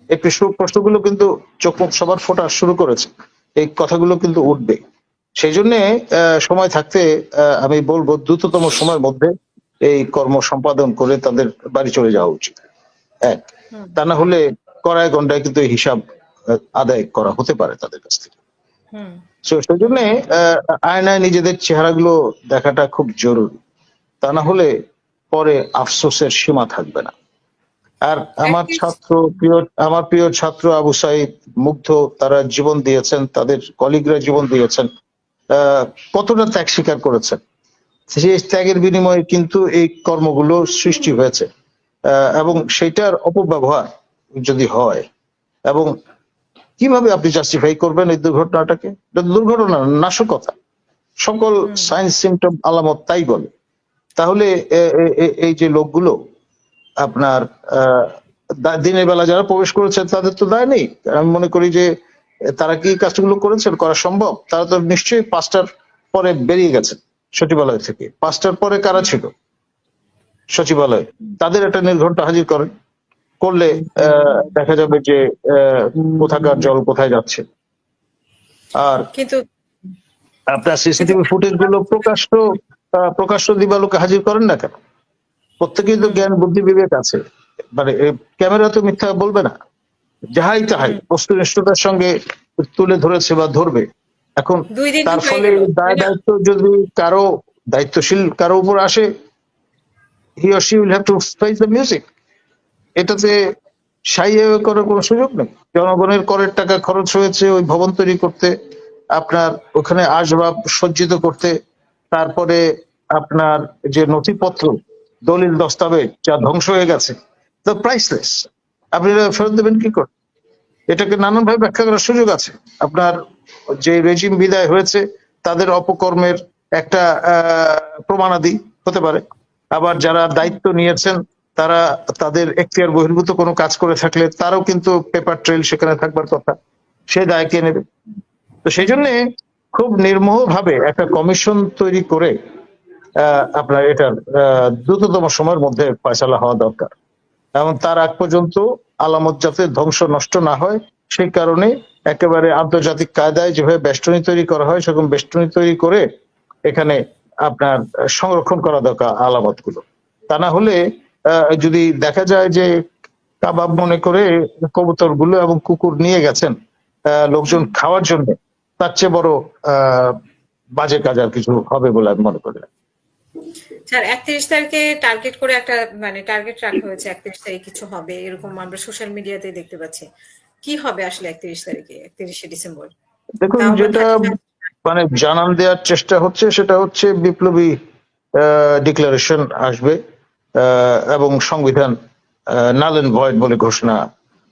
এই প্রশ্নগুলো কিন্তু চোখ মুখ সবার ফোটা শুরু করেছে, এই কথাগুলো কিন্তু উঠবে। সেই জন্য সময় থাকতে আমি বলবো দ্রুততম সময়ের মধ্যে এই কর্ম সম্পাদন করে তাদের বাড়ি চলে যাওয়া উচিত। এক, তা না হলে কড়ায় গন্ডায় কিন্তু এই হিসাব আদায় করা হতে পারে তাদের কাছ থেকে। সেই জন্য আয়নায় নিজেদের চেহারাগুলো দেখাটা খুব জরুরি, তা না হলে পরে আফসোসের সীমা থাকবে না। আর আমার প্রিয় ছাত্র আবু সাইদ, মুগ্ধ, তারা জীবন দিয়েছেন, তাদের কলিগরা জীবন দিয়েছেন, কতটা ত্যাগ স্বীকার করেছেন, সেই ত্যাগের বিনিময়ে কিন্তু এই কর্মগুলো সৃষ্টি হয়েছে। এবং সেটার অপব্যবহার যদি হয়, এবং কিভাবে আপনি জাস্টিফাই করবেন এই দুর্ঘটনাটাকে? এটা দুর্ঘটনা, নাশকতা, সকল সাইন্স সিমটম আলামত তাই বলে। তাহলে এই যে লোকগুলো আপনার দিনের বেলা যারা প্রবেশ করেছেন তাদের তো দায় নেই। আমি মনে করি যে তারা কি কাজগুলো করেছেন, করা সম্ভব? তারা তো নিশ্চয়ই 5টার পরে বেরিয়ে গেছেন সচিবালয় থেকে। 5টার পরে কারা ছিল সচিবালয়? তাদের একটা নির্ঘণ্ট হাজির করেন, করলে দেখা যাবে যে কোথাকার জল কোথায় যাচ্ছে। আর কিন্তু আপনার সিসিটিভি ফুটেজ গুলো প্রকাশ্য দিবালোকে হাজির করেন না কেন? প্রত্যেকেই তো জ্ঞান বুদ্ধি বিবেক আছে, মানে ক্যামেরা তো মিথ্যা বলবে না, যাহাই তাহাই বস্তুনিষ্ঠতার সঙ্গে তুলে ধরেছে বা ধরবে। এখন তার ফলে দায় দায়িত্ব যদি কারো দায়িত্বশীল কারো উপর আসে, he or she will have to face the music. এটাতে সাইয়ে করার কোনো সুযোগ নেই। জনগণের করের টাকা খরচ হয়েছে ওই ভবন তৈরি করতে, আপনার ওখানে আসবাব সজ্জিত করতে, তারপরে আপনার যে নথিপত্র, দলিল দস্তাবেজ যা ধ্বংস হয়ে গেছে, দ্য প্রাইসলেস। আপনি ফেরত দেবেন কি করে? এটাকে নানানভাবে ব্যাখ্যা করার সুযোগ আছে। আপনার যে রেজিম বিদায় হয়েছে তাদের অপকর্মের একটা প্রমাণাদি হতে পারে। আবার যারা দায়িত্ব নিয়েছেন তারা তাদের এখতিয়ার বহির্ভূত কোনো কাজ করে থাকলে তারাও কিন্তু পেপার ট্রেল সেখানে থাকবার কথা, সে দায় কে নেবে? তো সেই জন্য খুব নির্মোহ ভাবে একটা কমিশন তৈরি করে আপনার এটার দ্রুততম সময়ের মধ্যে ফয়সালা হওয়া দরকার, এবং তার আগ পর্যন্ত আলামত যাতে ধ্বংস নষ্ট না হয় সেই কারণে একেবারে আন্তর্জাতিক কায়দায় যেভাবে বেষ্টনী তৈরি করা হয় সেরকম বেষ্টনী তৈরি করে এখানে আপনার সংরক্ষণ করা দরকার আলামত গুলো। তা না হলে যদি দেখা যায় যে কাবাব মনে করে কবুতর গুলো এবং কুকুর নিয়ে গেছেন লোকজন খাওয়ার জন্য, তার চেয়ে বড় বাজে কাজ আর কিছু হবে বলে আমি মনে করি না। স্যার 31 তারিখে টার্গেট করে একটা টার্গেট রাখা হয়েছে, 31 তারিখে কিছু হবে এরকম আমরা সোশ্যাল মিডিয়াতে দেখতে পাচ্ছি। কি হবে আসলে 31 তারিখে, 31শে ডিসেম্বর? দেখুন, যেটা জানান দেওয়ার চেষ্টা হচ্ছে সেটা হচ্ছে বিপ্লবী ডিক্লারেশন আসবে এবং সংবিধান নাল এন্ড ভয়েড বলে ঘোষণা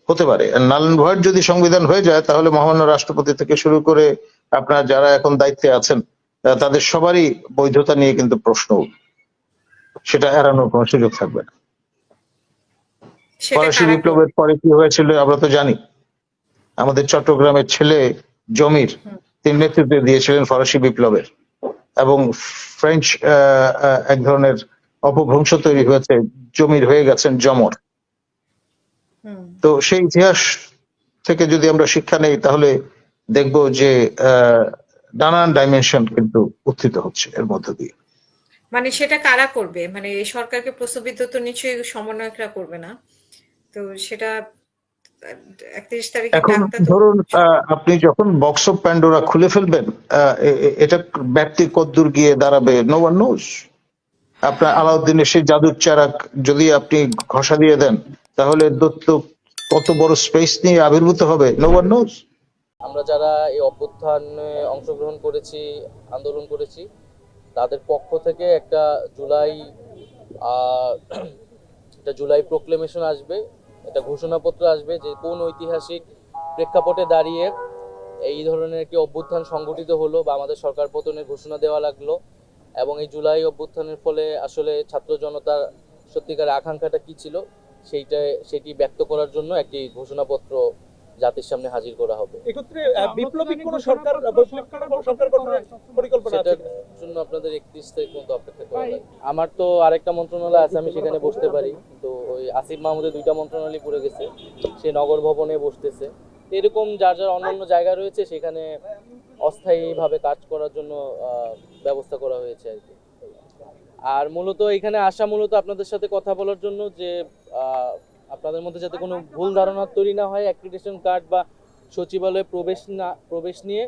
হতে পারে। নাল এন্ড ভয়েড যদি সংবিধান হয়ে যায় তাহলে মহামান্য রাষ্ট্রপতি থেকে শুরু করে আপনার যারা এখন দায়িত্বে আছেন তাদের সবারই বৈধতা নিয়ে কিন্তু প্রশ্ন, সেটা এড়ানোর কোনো সুযোগ থাকবে না। ফরাসি বিপ্লবের পরে কি হয়েছিল আমরা তো জানি। আমাদের চট্টগ্রামের ছেলে জমির, তিনি নেতৃত্ব দিয়েছিলেন ফরাসি বিপ্লবের, এবং ফ্রেঞ্চ এক ধরনের অপভ্রংশ তৈরি হয়েছে, জমির হয়ে গেছেন জমর। তো সেই ইতিহাস থেকে যদি আমরা শিক্ষা নেই তাহলে দেখব যে নানান ডাইমেনশন কিন্তু উত্থিত হচ্ছে এর মধ্য দিয়ে। সেটা কারা করবে? এই সরকারকে প্রস্তাবিত তো নিশ্চয়ই সমন্বয়করা করবে না, তো সেটা 31 তারিখে এখন ধরুন আপনি যখন বক্স অফ প্যান্ডোরা খুলে ফেলবেন, এটা ব্যক্তি কদ্দূর গিয়ে দাঁড়াবে নো ওয়ান নোজ। আপনার আলাউদ্দিনের সেই জাদুর চারাক যদি আপনি ঘষা দিয়ে দেন তাহলে দত্ত কত বড় স্পেস নিয়ে আবির্ভূত হবে নো ওয়ান নোজ। আমরা যারা এই অভ্যুত্থানে অংশগ্রহণ করেছি, আন্দোলন করেছি, তাদের পক্ষ থেকে একটা জুলাই প্রোক্লেমেশন আসবে, একটা ঘোষণাপত্র আসবে যে কোন ঐতিহাসিক প্রেক্ষাপটে দাঁড়িয়ে এই ধরনের একটি অভ্যুত্থান সংগঠিত হলো বা আমাদের সরকার পতনের ঘোষণা দেওয়া লাগলো, এবং এই জুলাই অভ্যুত্থানের ফলে আসলে ছাত্র জনতার সত্যিকার আকাঙ্ক্ষাটা কি ছিল সেটি ব্যক্ত করার জন্য একটি ঘোষণাপত্র জাতির সামনে হাজির করা হবে। এক্ষেত্রে বিপ্লবী কোন সরকার গঠনের পরিকল্পনা আছে? সেটার জন্য আপনাদের 31 তারিখ পর্যন্ত অপেক্ষা করা লাগে। আমার তো আরেকটা মন্ত্রণালয় আছে, আমি সেখানে বসতে পারি। তো ওই আসিফ মাহমুদের 2টা মন্ত্রণালয় পড়ে গেছে, সে নগর ভবনে বসতেছে। এরকম যার যার অন্যান্য জায়গা রয়েছে সেখানে অস্থায়ীভাবে কাজ করার জন্য ব্যবস্থা করা হয়েছে আর কি। আর মূলত এখানে আসা মূলত আপনাদের সাথে কথা বলার জন্য যে আপনাদের মধ্যে যাতে কোনো ভুল ধারণা তৈরি না হয়, অ্যাক্রিডিটেশন কার্ড বা সচিবালয়ে প্রবেশ নিয়ে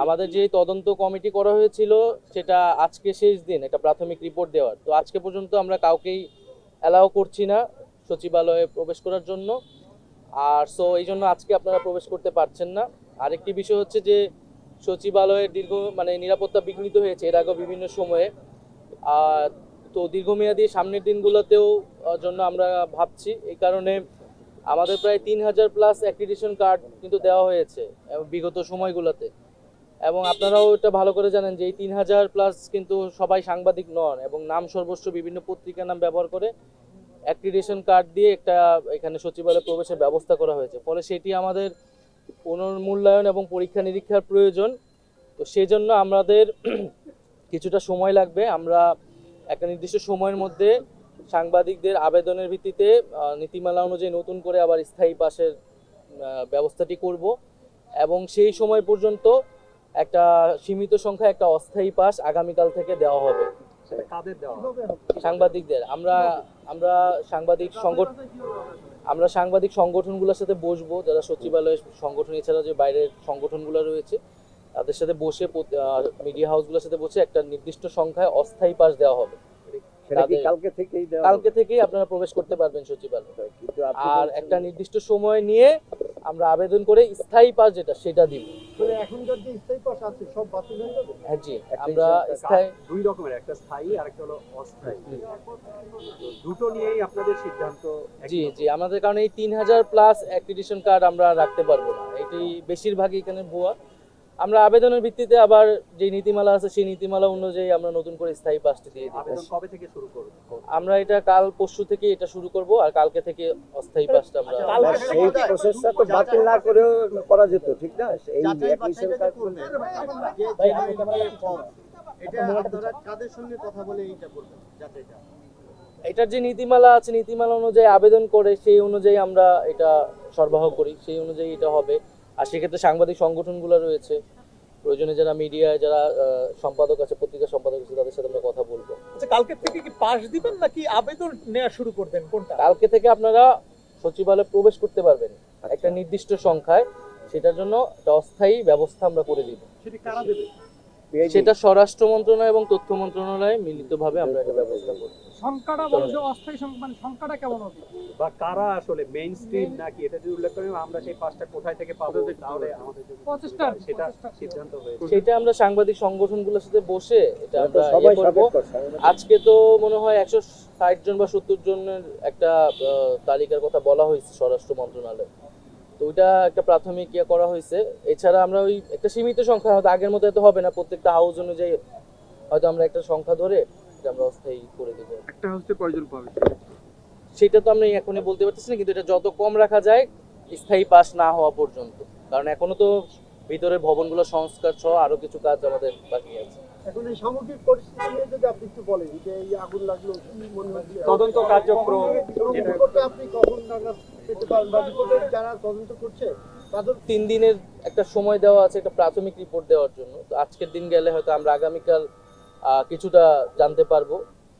আমাদের যে তদন্ত কমিটি করা হয়েছিল সেটা আজকে শেষ দিন একটা প্রাথমিক রিপোর্ট দেওয়ার। তো আজকে পর্যন্ত আমরা কাউকেই অ্যালাউ করছি না সচিবালয়ে প্রবেশ করার জন্য। আর এই জন্য আজকে আপনারা প্রবেশ করতে পারছেন না। আরেকটি বিষয় হচ্ছে যে সচিবালয়ের নিরাপত্তা বিঘ্নিত হয়েছে এর আগেও বিভিন্ন সময়ে। তো দীর্ঘমেয়াদী সামনের দিনগুলোতেও জন্য আমরা ভাবছি, এই কারণে আমাদের প্রায় 3000+ অ্যাক্রিডিটেশন কার্ড কিন্তু দেওয়া হয়েছে বিগত সময়গুলোতে। এবং আপনারাও এটা ভালো করে জানেন যে এই 3000+ কিন্তু সবাই সাংবাদিক নন, এবং নাম সর্বস্ব বিভিন্ন পত্রিকার নাম ব্যবহার করে অ্যাক্রিডিটেশন কার্ড দিয়ে এখানে সচিবালয়ে প্রবেশের ব্যবস্থা করা হয়েছে। ফলে সেটি আমাদের পুনর্মূল্যায়ন এবং পরীক্ষা নিরীক্ষার প্রয়োজন। তো সেজন্য আমাদের কিছুটা সময় লাগবে। আমরা একটা নির্দিষ্ট সময়ের মধ্যে সাংবাদিকদের আবেদনের ভিত্তিতে নীতিমালা অনুযায়ী নতুন করে আবার স্থায়ী পাসের ব্যবস্থাটি করব, এবং সেই সময় পর্যন্ত একটা সীমিত সংখ্যা একটা অস্থায়ী পাস আগামীকাল থেকে দেওয়া হবে। সাংবাদিকদের আমরা সাংবাদিক সংগঠনগুলোর সাথে বসবো, যারা সচিবালয়ের সংগঠন এছাড়া যে বাইরের সংগঠনগুলো রয়েছে তাদের সাথে বসে, মিডিয়া হাউসগুলোর সাথে বসে একটা নির্দিষ্ট সংখ্যায় অস্থায়ী পাস দেওয়া হবে। কালকে থেকেই আপনারা প্রবেশ করতে পারবেন সচিবালয়। আর একটা নির্দিষ্ট সময় নিয়ে আমরা আবেদন করে স্থায়ী পাস সেটা দিব। এখনকার যে স্থায়ী পাস আছে সব বাতিল হয়ে যাবে? হ্যাঁ জি, আমরা স্থায়ী দুই রকমের, একটা স্থায়ী আর একটা হলো অস্থায়ী, দুটো নিয়েই আপনাদের সিদ্ধান্ত? জি, আমাদের কারণে এই 3000+ অ্যাক্রিডিটেশন কার্ড আমরা রাখতে পারবো না, এটি বেশিরভাগই এখানে ভুয়া। আমরা আবেদনের ভিত্তিতে আবার যে নীতিমালা আছে সেই নীতিমালা অনুযায়ী আমরা নতুন করে স্থায়ী পাসটি দিয়ে দিব। আবেদন কবে থেকে শুরু করব? আমরা এটা কাল পরশু থেকে এটা শুরু করব, আর কালকে থেকে অস্থায়ী পাসটা আমরা এই প্রসেসটা তো বাতিল না করেও করা যেত, ঠিক না? এই অ্যাপ্লিকেশন কার্ড এটা আপনারা কাদের সঙ্গে কথা বলে এইটা করবেন যাতে এটার যে নীতিমালা আছে নীতিমালা অনুযায়ী আবেদন করে সেই অনুযায়ী আমরা এটা সরবরাহ করি, সেই অনুযায়ী এটা হবে। আর সেক্ষেত্রে সাংবাদিক সংগঠনগুলো রয়েছে, প্রয়োজনে যারা মিডিয়ায় যারা সম্পাদক আছে, পত্রিকা সম্পাদক আছে, তাদের সাথে আমরা কথা বলবো। আচ্ছা, কালকে থেকে কি পাস দিবেন নাকি আবেদন নেওয়া শুরু করবেন, কোনটা? কালকে থেকে আপনারা সচিবালয়ে প্রবেশ করতে পারবেন একটা নির্দিষ্ট সংখ্যায়, সেটার জন্য একটা অস্থায়ী ব্যবস্থা আমরা করে দিব। সেটা কারা দেবে? সেটা স্বরাষ্ট্র মন্ত্রণালয় এবং তথ্য মন্ত্রণালয় মিলিতভাবে আমরা একটা ব্যবস্থা করব। সংখ্যাটা বলছো অস্থায়ী সংখ্যা, সংখ্যাটা কেমন হবে বা কারা আসলে মেইন স্ট্রিম নাকি, এটা যদি উল্লেখ করেন আমরা সেই পাসটা কোথায় থেকে পাবো, তাহলে আমাদের সেটা সিদ্ধান্ত হয়েছে। সেটা আমরা সাংবাদিক সংগঠনগুলোর সাথে বসে এটা আমরা করব। আজকে তো মনে হয় 160 জন বা 70 জনের একটা তালিকার কথা বলা হয়েছে স্বরাষ্ট্র মন্ত্রণালয়। তো ওইটা একটা প্রাথমিক করা হয়েছে। এছাড়া আমরা ওই একটা সীমিত সংখ্যা, হয়তো আগের মতো এত হবে না, প্রত্যেকটা হাউস অনুযায়ী হয়তো আমরা একটা সংখ্যা ধরে আমরা অস্থায়ী করে দেবো। একটা হাউসে কয়জন পাবে সেটা তো আমরা এখনই বলতে পারতেছি না, কিন্তু এটা যত কম রাখা যায় স্থায়ী পাস না হওয়া পর্যন্ত, কারণ এখনো তো ভিতরের ভবনগুলো সংস্কার সহ আরো কিছু কাজ আমাদের বাকি আছে। এখন এই সামগ্রিক পরিস্থিতি নিয়ে যদি আপনি একটু বলেন যে এই আগুন লাগলো কি মনে হচ্ছে, তদন্ত কার্যক্রম রিপোর্টে আপনি কখন নাগাদ পেতে পারেন, বা রিপোর্টের যারা তদন্ত করছে তাদের 3 দিনের একটা সময় দেওয়া আছে একটা প্রাথমিক রিপোর্ট দেওয়ার জন্য। তো আজকের দিন গেলে হয়তো আমরা আগামীকাল কিছুটা জানতে পারবো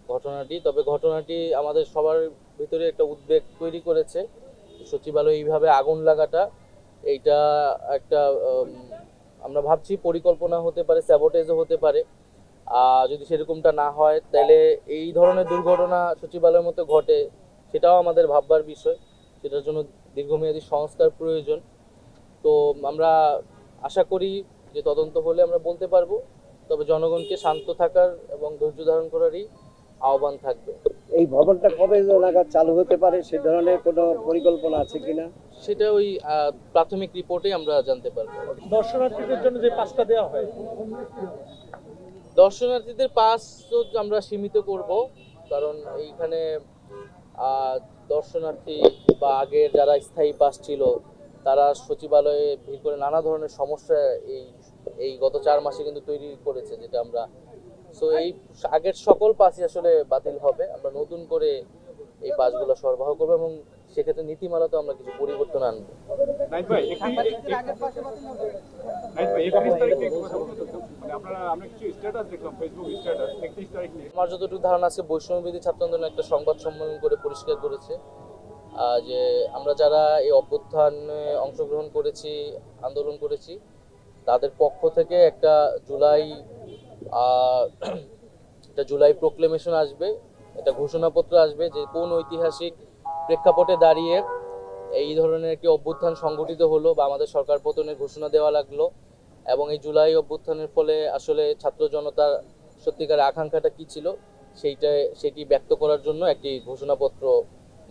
ঘটনাটি। তবে ঘটনাটি আমাদের সবার ভিতরে একটা উদ্বেগ তৈরি করেছে। সচিবালয়ে এইভাবে আগুন লাগাটা, এইটা একটা আমরা ভাবছি পরিকল্পনা হতে পারে, স্যাবোটেজও হতে পারে। যদি সেরকমটা না হয় তাহলে এই ধরনের দুর্ঘটনা সচিবালয়ের মতো ঘটে, সেটাও আমাদের ভাববার বিষয়। সেটার জন্য দীর্ঘমেয়াদী সংস্কার প্রয়োজন। তো আমরা আশা করি যে তদন্ত হলে আমরা বলতে পারবো, তবে জনগণকে শান্ত থাকার এবং ধৈর্য ধারণ করারই আহ্বান থাকবে। এই ভবনটা কবে নাগাদ চালু হতে পারে সে ধরনের কোনো পরিকল্পনা আছে কিনা? সেটা ওই প্রাথমিক রিপোর্টে আমরা জানতে পারবো। দর্শনার্থীদের জন্য যে পাসটা দেওয়া হয়, দর্শনার্থীদের পাস তো আমরা সীমিত করব, কারণ এইখানে দর্শনার্থী বা আগের যারা স্থায়ী পাস ছিল তারা সচিবালয়ে ভিড় করে নানা ধরনের সমস্যা এই গত 4 মাসে কিন্তু তৈরি করেছে, যেটা আমরা এই আগের সকল পাসই আসলে বাতিল হবে। আমরা নতুন করে এই পাসগুলো সরবরাহ করবো এবং সেক্ষেত্রে নীতিমালাতে আমরা কিছু পরিবর্তন আনবো। আমার যতটুকু ধারণা আছে, বৈষম্যবিরোধী ছাত্র আন্দোলন একটা সংবাদ সম্মেলন করে পরিষ্কার করেছে যে আমরা যারা এই অভ্যুত্থানে অংশগ্রহণ করেছি, আন্দোলন করেছি, তাদের পক্ষ থেকে একটা জুলাই প্রোক্লেমেশন আসবে, একটা ঘোষণাপত্র আসবে যে কোন ঐতিহাসিক প্রেক্ষাপটে দাঁড়িয়ে এই ধরনের একটি অভ্যুত্থান সংগঠিত হলো বা আমাদের সরকার পতনের ঘোষণা দেওয়া লাগলো, এবং এই জুলাই অভ্যুত্থানের ফলে আসলে ছাত্র জনতার সত্যিকার আকাঙ্ক্ষাটা কি ছিল সেটি ব্যক্ত করার জন্য একটি ঘোষণাপত্র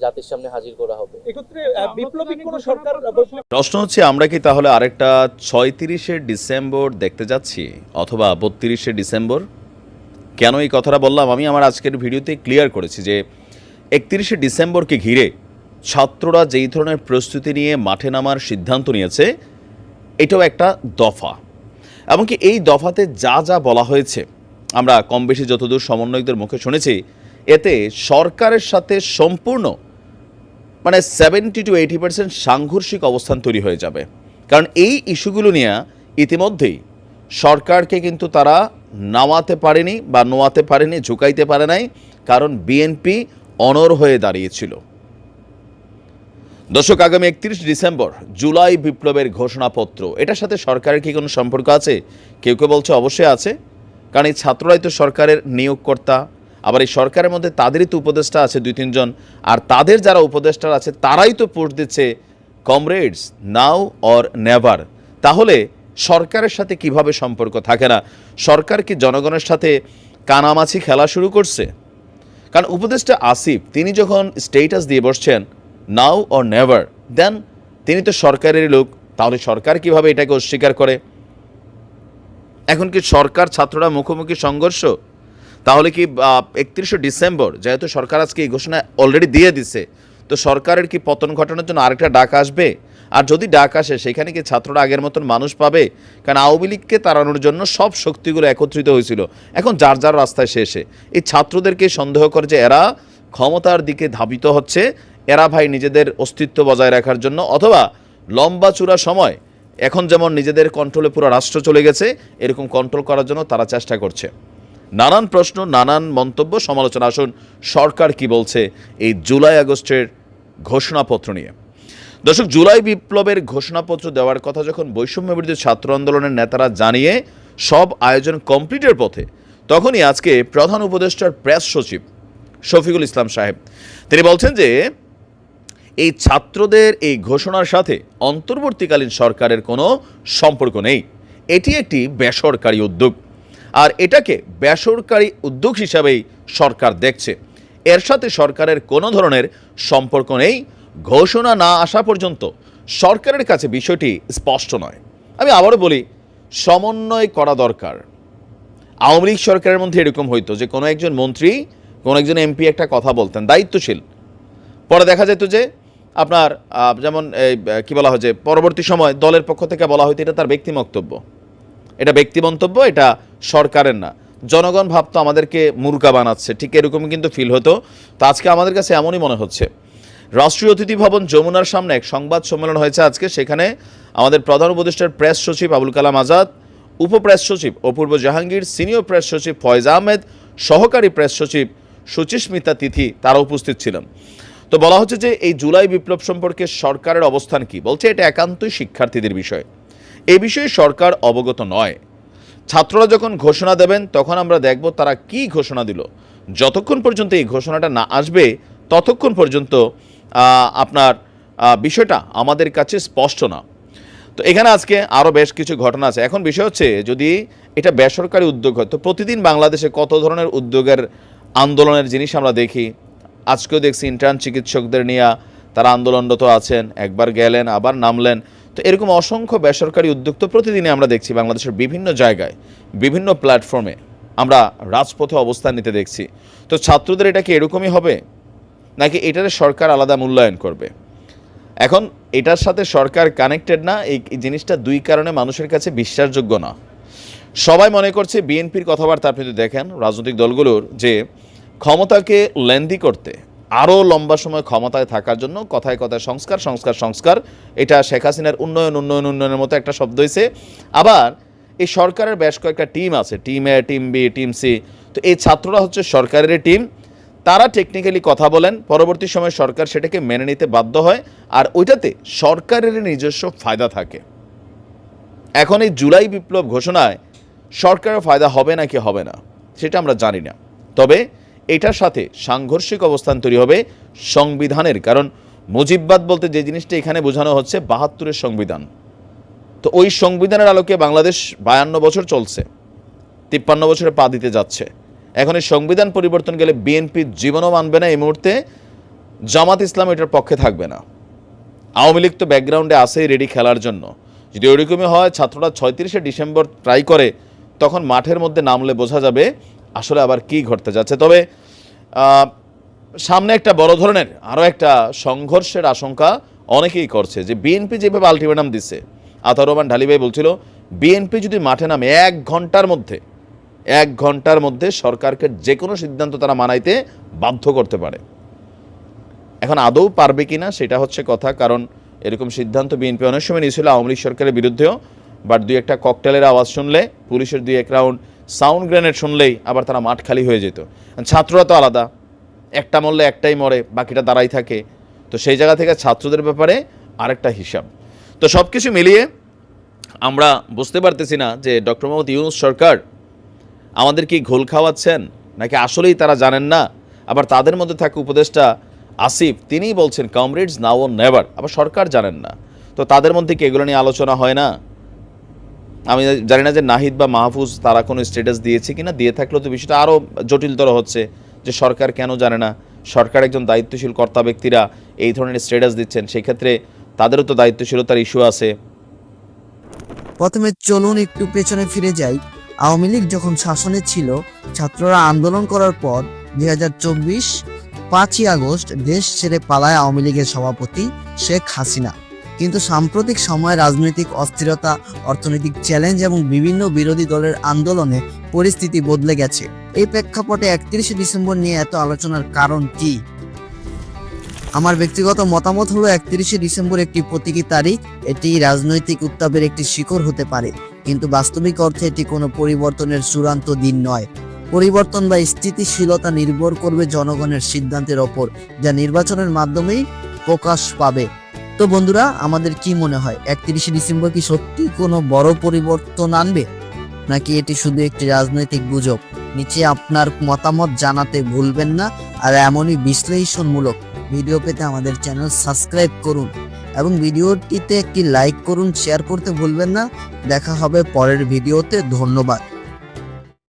জাতির সামনে হাজির করা হবে। এক্ষেত্রে বিপ্লবী কোন সরকার? প্রশ্ন হচ্ছে, আমরা কি তাহলে আরেকটা 36শে ডিসেম্বর দেখতে যাচ্ছি অথবা 32শে ডিসেম্বর? কেন এই কথাটা বললাম, আমি আমার আজকের ভিডিওতে ক্লিয়ার করেছি যে 31শে ডিসেম্বরকে ঘিরে ছাত্ররা যেই ধরনের প্রস্তুতি নিয়ে মাঠে নামার সিদ্ধান্ত নিয়েছে, এটাও একটা দফা। এমনকি এই দফাতে যা যা বলা হয়েছে আমরা কম বেশি যতদূর সমন্বয়কদের মুখে শুনেছি, এতে সরকারের সাথে সম্পূর্ণ 70 to 80% সাংঘর্ষিক অবস্থান তৈরি হয়ে যাবে। কারণ এই ইস্যুগুলো নিয়ে ইতিমধ্যেই সরকারকে কিন্তু তারা নামাতে পারেনি বা নোয়াতে পারেনি, ঝুঁকাইতে পারে নাই, কারণ বিএনপি অনড় হয়ে দাঁড়িয়েছিল। দর্শক, আগামী 31 ডিসেম্বর জুলাই বিপ্লবের ঘোষণাপত্র, এটার সাথে সরকারের কি কোনো সম্পর্ক আছে? কেউ কেউ বলছে অবশ্যই আছে, কারণ এই ছাত্ররাই তো সরকারের নিয়োগকর্তা, আবার এই সরকারের মধ্যে তাদেরই তো উপদেষ্টা আছে 2-3 জন, আর তাদের যারা উপদেষ্টা আছে তারাই তো পোস্ট দিচ্ছে কমরেডস নাও অর নেভার। তাহলে সরকারের সাথে কিভাবে সম্পর্ক থাকে না? সরকার কি জনগণের সাথে কানামাছি খেলা শুরু করছে? কারণ উপদেষ্টা আসিফ তিনি যখন স্টেটাস দিয়ে বসছেন নাও অর নেভার, দেন তিনি তো সরকারের লোক, তাহলে সরকার কিভাবে এটাকে অস্বীকার করে? এখন কি সরকার ছাত্ররা মুখোমুখি সংঘর্ষ? তাহলে কি 31শে ডিসেম্বর, যেহেতু সরকার আজকে এই ঘোষণা অলরেডি দিয়ে দিছে, তো সরকারের কি পতন ঘটানোর জন্য আরেকটা ডাক আসবে? আর যদি ডাক আসে, সেখানে কি ছাত্ররা আগের মতন মানুষ পাবে? কারণ আওয়ামী লীগকে তাড়ানোর জন্য সব শক্তিগুলো একত্রিত হয়েছিল, এখন যার যার রাস্তায় শেষে এই ছাত্রদেরকে সন্দেহ করে যে এরা ক্ষমতার দিকে ধাবিত হচ্ছে, এরা ভাই নিজেদের অস্তিত্ব বজায় রাখার জন্য, অথবা লম্বা চূড়া সময় এখন যেমন নিজেদের কন্ট্রোলে পুরো রাষ্ট্র চলে গেছে, এরকম কন্ট্রোল করার জন্য তারা চেষ্টা করছে। নানান প্রশ্ন, নানান মন্তব্য, সমালোচনা। আসুন সরকার কি বলছে এই জুলাই আগস্টের ঘোষণাপত্র নিয়ে। দর্শক, জুলাই বিপ্লবের ঘোষণাপত্র দেওয়ার কথা যখন বৈষম্যবিরোধী ছাত্র আন্দোলনের নেতারা জানিয়ে সব আয়োজন কমপ্লিটের পথে, তখনই আজকে প্রধান উপদেষ্টার প্রেস সচিব শফিকুল ইসলাম সাহেব তিনি বলছেন যে এই ছাত্রদের এই ঘোষণার সাথে অন্তর্বর্তীকালীন সরকারের কোনো সম্পর্ক নেই, এটি একটি বেসরকারি উদ্যোগ, আর এটাকে বেসরকারি উদ্যোগ হিসাবেই সরকার দেখছে, এর সাথে সরকারের কোনো ধরনের সম্পর্ক নেই। ঘোষণা না আসা পর্যন্ত সরকারের কাছে বিষয়টি স্পষ্ট নয়। আমি আবারও বলি, সমন্বয় করা দরকার। আওয়ামী লীগ সরকারের মধ্যে এরকম হইতো যে কোনো একজন মন্ত্রী, কোনো একজন এমপি একটা কথা বলতেন দায়িত্বশীল, পরে দেখা যেত যে আপনার যেমন কি বলা হয় যে পরবর্তী সময় দলের পক্ষ থেকে বলা হয়তো এটা তার ব্যক্তি বক্তব্য, এটা ব্যক্তি মন্তব্য, এটা সরকারের না। জনগণ ভাবতো আমাদেরকে মূর্খা বানাচ্ছে, ঠিক এরকমই কিন্তু ফিল হতো। তো আজকে আমাদের কাছে এমনই মনে হচ্ছে। রাষ্ট্রীয় অতিথি ভবন যমুনার সামনে এক সংবাদ সম্মেলন হয়েছে আজকে, সেখানে আমাদের প্রধান উপদেষ্টার প্রেস সচিব আবুল কালাম আজাদ, উপপ্রেস সচিব অপূর্ব জাহাঙ্গীর, সিনিয়র প্রেস সচিব ফয়েজ আহমেদ, সহকারী প্রেস সচিব সুচিস্মিতা তিথি তারা উপস্থিত ছিলেন। তো বলা হচ্ছে যে এই জুলাই বিপ্লব সম্পর্কে সরকারের অবস্থান কি, বলছে এটা একান্তই শিক্ষার্থীদের বিষয়, এই বিষয়ে সরকার অবগত নয়। ছাত্ররা যখন ঘোষণা দেবেন তখন আমরা দেখব তারা কি ঘোষণা দিল। যতক্ষণ পর্যন্ত এই ঘোষণাটা না আসবে ততক্ষণ পর্যন্ত আপনার বিষয়টা আমাদের কাছে স্পষ্ট না। তো এখানে আজকে আরও বেশ কিছু ঘটনা আছে। এখন বিষয় হচ্ছে যদি এটা বেসরকারি উদ্যোগ হয় তো প্রতিদিন বাংলাদেশে কত ধরনের উদ্যোগের আন্দোলনের জিনিস আমরা দেখি। আজকেও দেখছি ইন্টার্ন চিকিৎসকদের নিয়ে তারা আন্দোলনরত আছেন, একবার গেলেন আবার নামলেন। তো এরকম অসংখ্য বেসরকারি উদ্যোগ তো প্রতিদিনই আমরা দেখছি বাংলাদেশের বিভিন্ন জায়গায়, বিভিন্ন প্ল্যাটফর্মে আমরা রাজপথে অবস্থান নিতে দেখছি। তো ছাত্রদের এটা কি এরকমই হবে, নাকি এটারে সরকার আলাদা মূল্যায়ন করবে? এখন এটার সাথে সরকার কানেক্টেড না, এই জিনিসটা দুই কারণে মানুষের কাছে বিশ্বাসযোগ্য না। সবাই মনে করছে বিএনপির কথাবার্তা আপনি যদি দেখেন রাজনৈতিক দলগুলোর, যে ক্ষমতাকে লেন্দি করতে, আরও লম্বা সময় ক্ষমতায় থাকার জন্য কথায় কথায় সংস্কার সংস্কার সংস্কার, এটা শেখ হাসিনার উন্নয়ন উন্নয়ন উন্নয়নের মতো একটা শব্দ হয়েছে। আবার এই সরকারের বেশ কয়েকটা টিম আছে, টিম এ, টিম বি, টিম সি। তো এই ছাত্ররা হচ্ছে সরকারের টিম, তারা টেকনিক্যালি কথা বলেন, পরবর্তী সময় সরকার সেটাকে মেনে নিতে বাধ্য হয়, আর ওইটাতে সরকারের নিজস্ব ফায়দা থাকে। এখন এই জুলাই বিপ্লব ঘোষণায় সরকারের ফায়দা হবে নাকি হবে না সেটা আমরা জানি না, তবে এটার সাথে সাংঘর্ষিক অবস্থান তৈরি হবে সংবিধানের। কারণ মুজিববাদ বলতে যে জিনিসটা এখানে বোঝানো হচ্ছে ৭২-এর সংবিধান। তো ওই সংবিধানের আলোকে বাংলাদেশ ৫২ বছর চলছে, ৫৩ বছরে পা দিতে যাচ্ছে। এখন এই সংবিধান পরিবর্তন গেলে বিএনপি জীবনও মানবে না এই মুহূর্তে, জামাত ইসলাম এটার পক্ষে থাকবে না। আওয়ামী লীগ তো ব্যাকগ্রাউন্ডে আসেই রেডি খেলার জন্য। যদি ওইরকমই হয়, ছাত্ররা ৩৬শে ডিসেম্বর ট্রাই করে, তখন মাঠের মধ্যে নামলে বোঝা যাবে আসলে আবার কি ঘটতে যাচ্ছে। তবে সামনে একটা বড় ধরনের আরও একটা সংঘর্ষের আশঙ্কা অনেকেই করছে, যে বিএনপি যেভাবে আলটিমেটাম দিচ্ছে। আতাউর রহমান ঢালী ভাই বলছিল বিএনপি যদি মাঠে নামে ১ ঘন্টার মধ্যে সরকারকে যে কোনো সিদ্ধান্ত তারা মানাইতে বাধ্য করতে পারে। এখন আদৌ পারবে কিনা সেটা হচ্ছে কথা, কারণ এরকম সিদ্ধান্ত বিএনপি অনেক সময় নিয়েছিল আওয়ামী লীগ সরকারের বিরুদ্ধেও। বাট ২-১টা ককটেলের আওয়াজ শুনলে, পুলিশের ২-১ রাউন্ড সাউন্ড গ্রেনেড শুনলেই আবার তারা মাঠ খালি হয়ে যেত। ছাত্ররা তো আলাদা, একটা মরলে একটাই মরে, বাকিটা দাঁড়াই থাকে। তো সেই জায়গা থেকে ছাত্রদের ব্যাপারে আরেকটা হিসাব। তো সব কিছু মিলিয়ে আমরা বুঝতে পারতেছি না যে ডক্টর মোহাম্মদ ইউনূস সরকার আমাদের কি ঘোল খাওয়াচ্ছেন, নাকি আসলেই তারা জানেন না। আবার তাদের মধ্যে থাকা উপদেষ্টা আসিফ, তিনিই বলছেন কমরেডস নাও ও নেভার, আবার সরকার জানেন না। তো তাদের মধ্যে কি এগুলো নিয়ে আলোচনা হয় না? আমি জানি না যে নাহিদ বা মাহফুজ তারা কোনো স্ট্যাটাস দিয়েছে কিনা, দিয়ে থাকলেও তো বিষয়টা আরও জটিলতর হচ্ছে, যে সরকার কেন জানে না। সরকার একজন দায়িত্বশীল কর্তা ব্যক্তিরা এই ধরনের স্ট্যাটাস দিচ্ছেন, সেক্ষেত্রে তাদেরও তো দায়িত্বশীলতার ইস্যু আছে। প্রথমে চলুন একটু পেছনে ফিরে যাই। আওয়ামী লীগ যখন শাসনে ছিল, ছাত্ররা আন্দোলন করার পর ২০২৪ ৫ই আগস্ট দেশ ছেড়ে পালায় আওয়ামী লীগের সভাপতি শেখ হাসিনা। কিন্তু সাম্প্রতিক সময়ে রাজনৈতিক অস্থিরতা, অর্থনৈতিক চ্যালেঞ্জ এবং বিভিন্ন বিরোধী দলের আন্দোলনে পরিস্থিতি বদলে গেছে। এই প্রেক্ষাপটে ৩১শে ডিসেম্বর নিয়ে এত আলোচনার কারণ কি? আমার ব্যক্তিগত মতামত হলো ৩১শে ডিসেম্বর একটি প্রতীকী তারিখ। এটি রাজনৈতিক উত্তাপের একটি শিখর হতে পারে, কিন্তু বাস্তবিক অর্থে এটি কোনো পরিবর্তনের চূড়ান্ত দিন নয়। পরিবর্তন বা স্থিতিশীলতা নির্ভর করবে জনগণের সিদ্ধান্তের ওপর, যা নির্বাচনের মাধ্যমেই প্রকাশ পাবে। তো বন্ধুরা, আমাদের কি মনে হয় ৩১শে ডিসেম্বর কি সত্যি কোনো বড় পরিবর্তন আনবে, নাকি এটি শুধু একটি রাজনৈতিক গুজব? নিচে আপনার মতামত জানাতে ভুলবেন না। আর এমনই বিশ্লেষণমূলক ভিডিও পেতে আমাদের চ্যানেল সাবস্ক্রাইব করুন এবং ভিডিওটিতে একটি লাইক করুন, শেয়ার করতে ভুলবেন না। দেখা হবে পরের ভিডিওতে। ধন্যবাদ।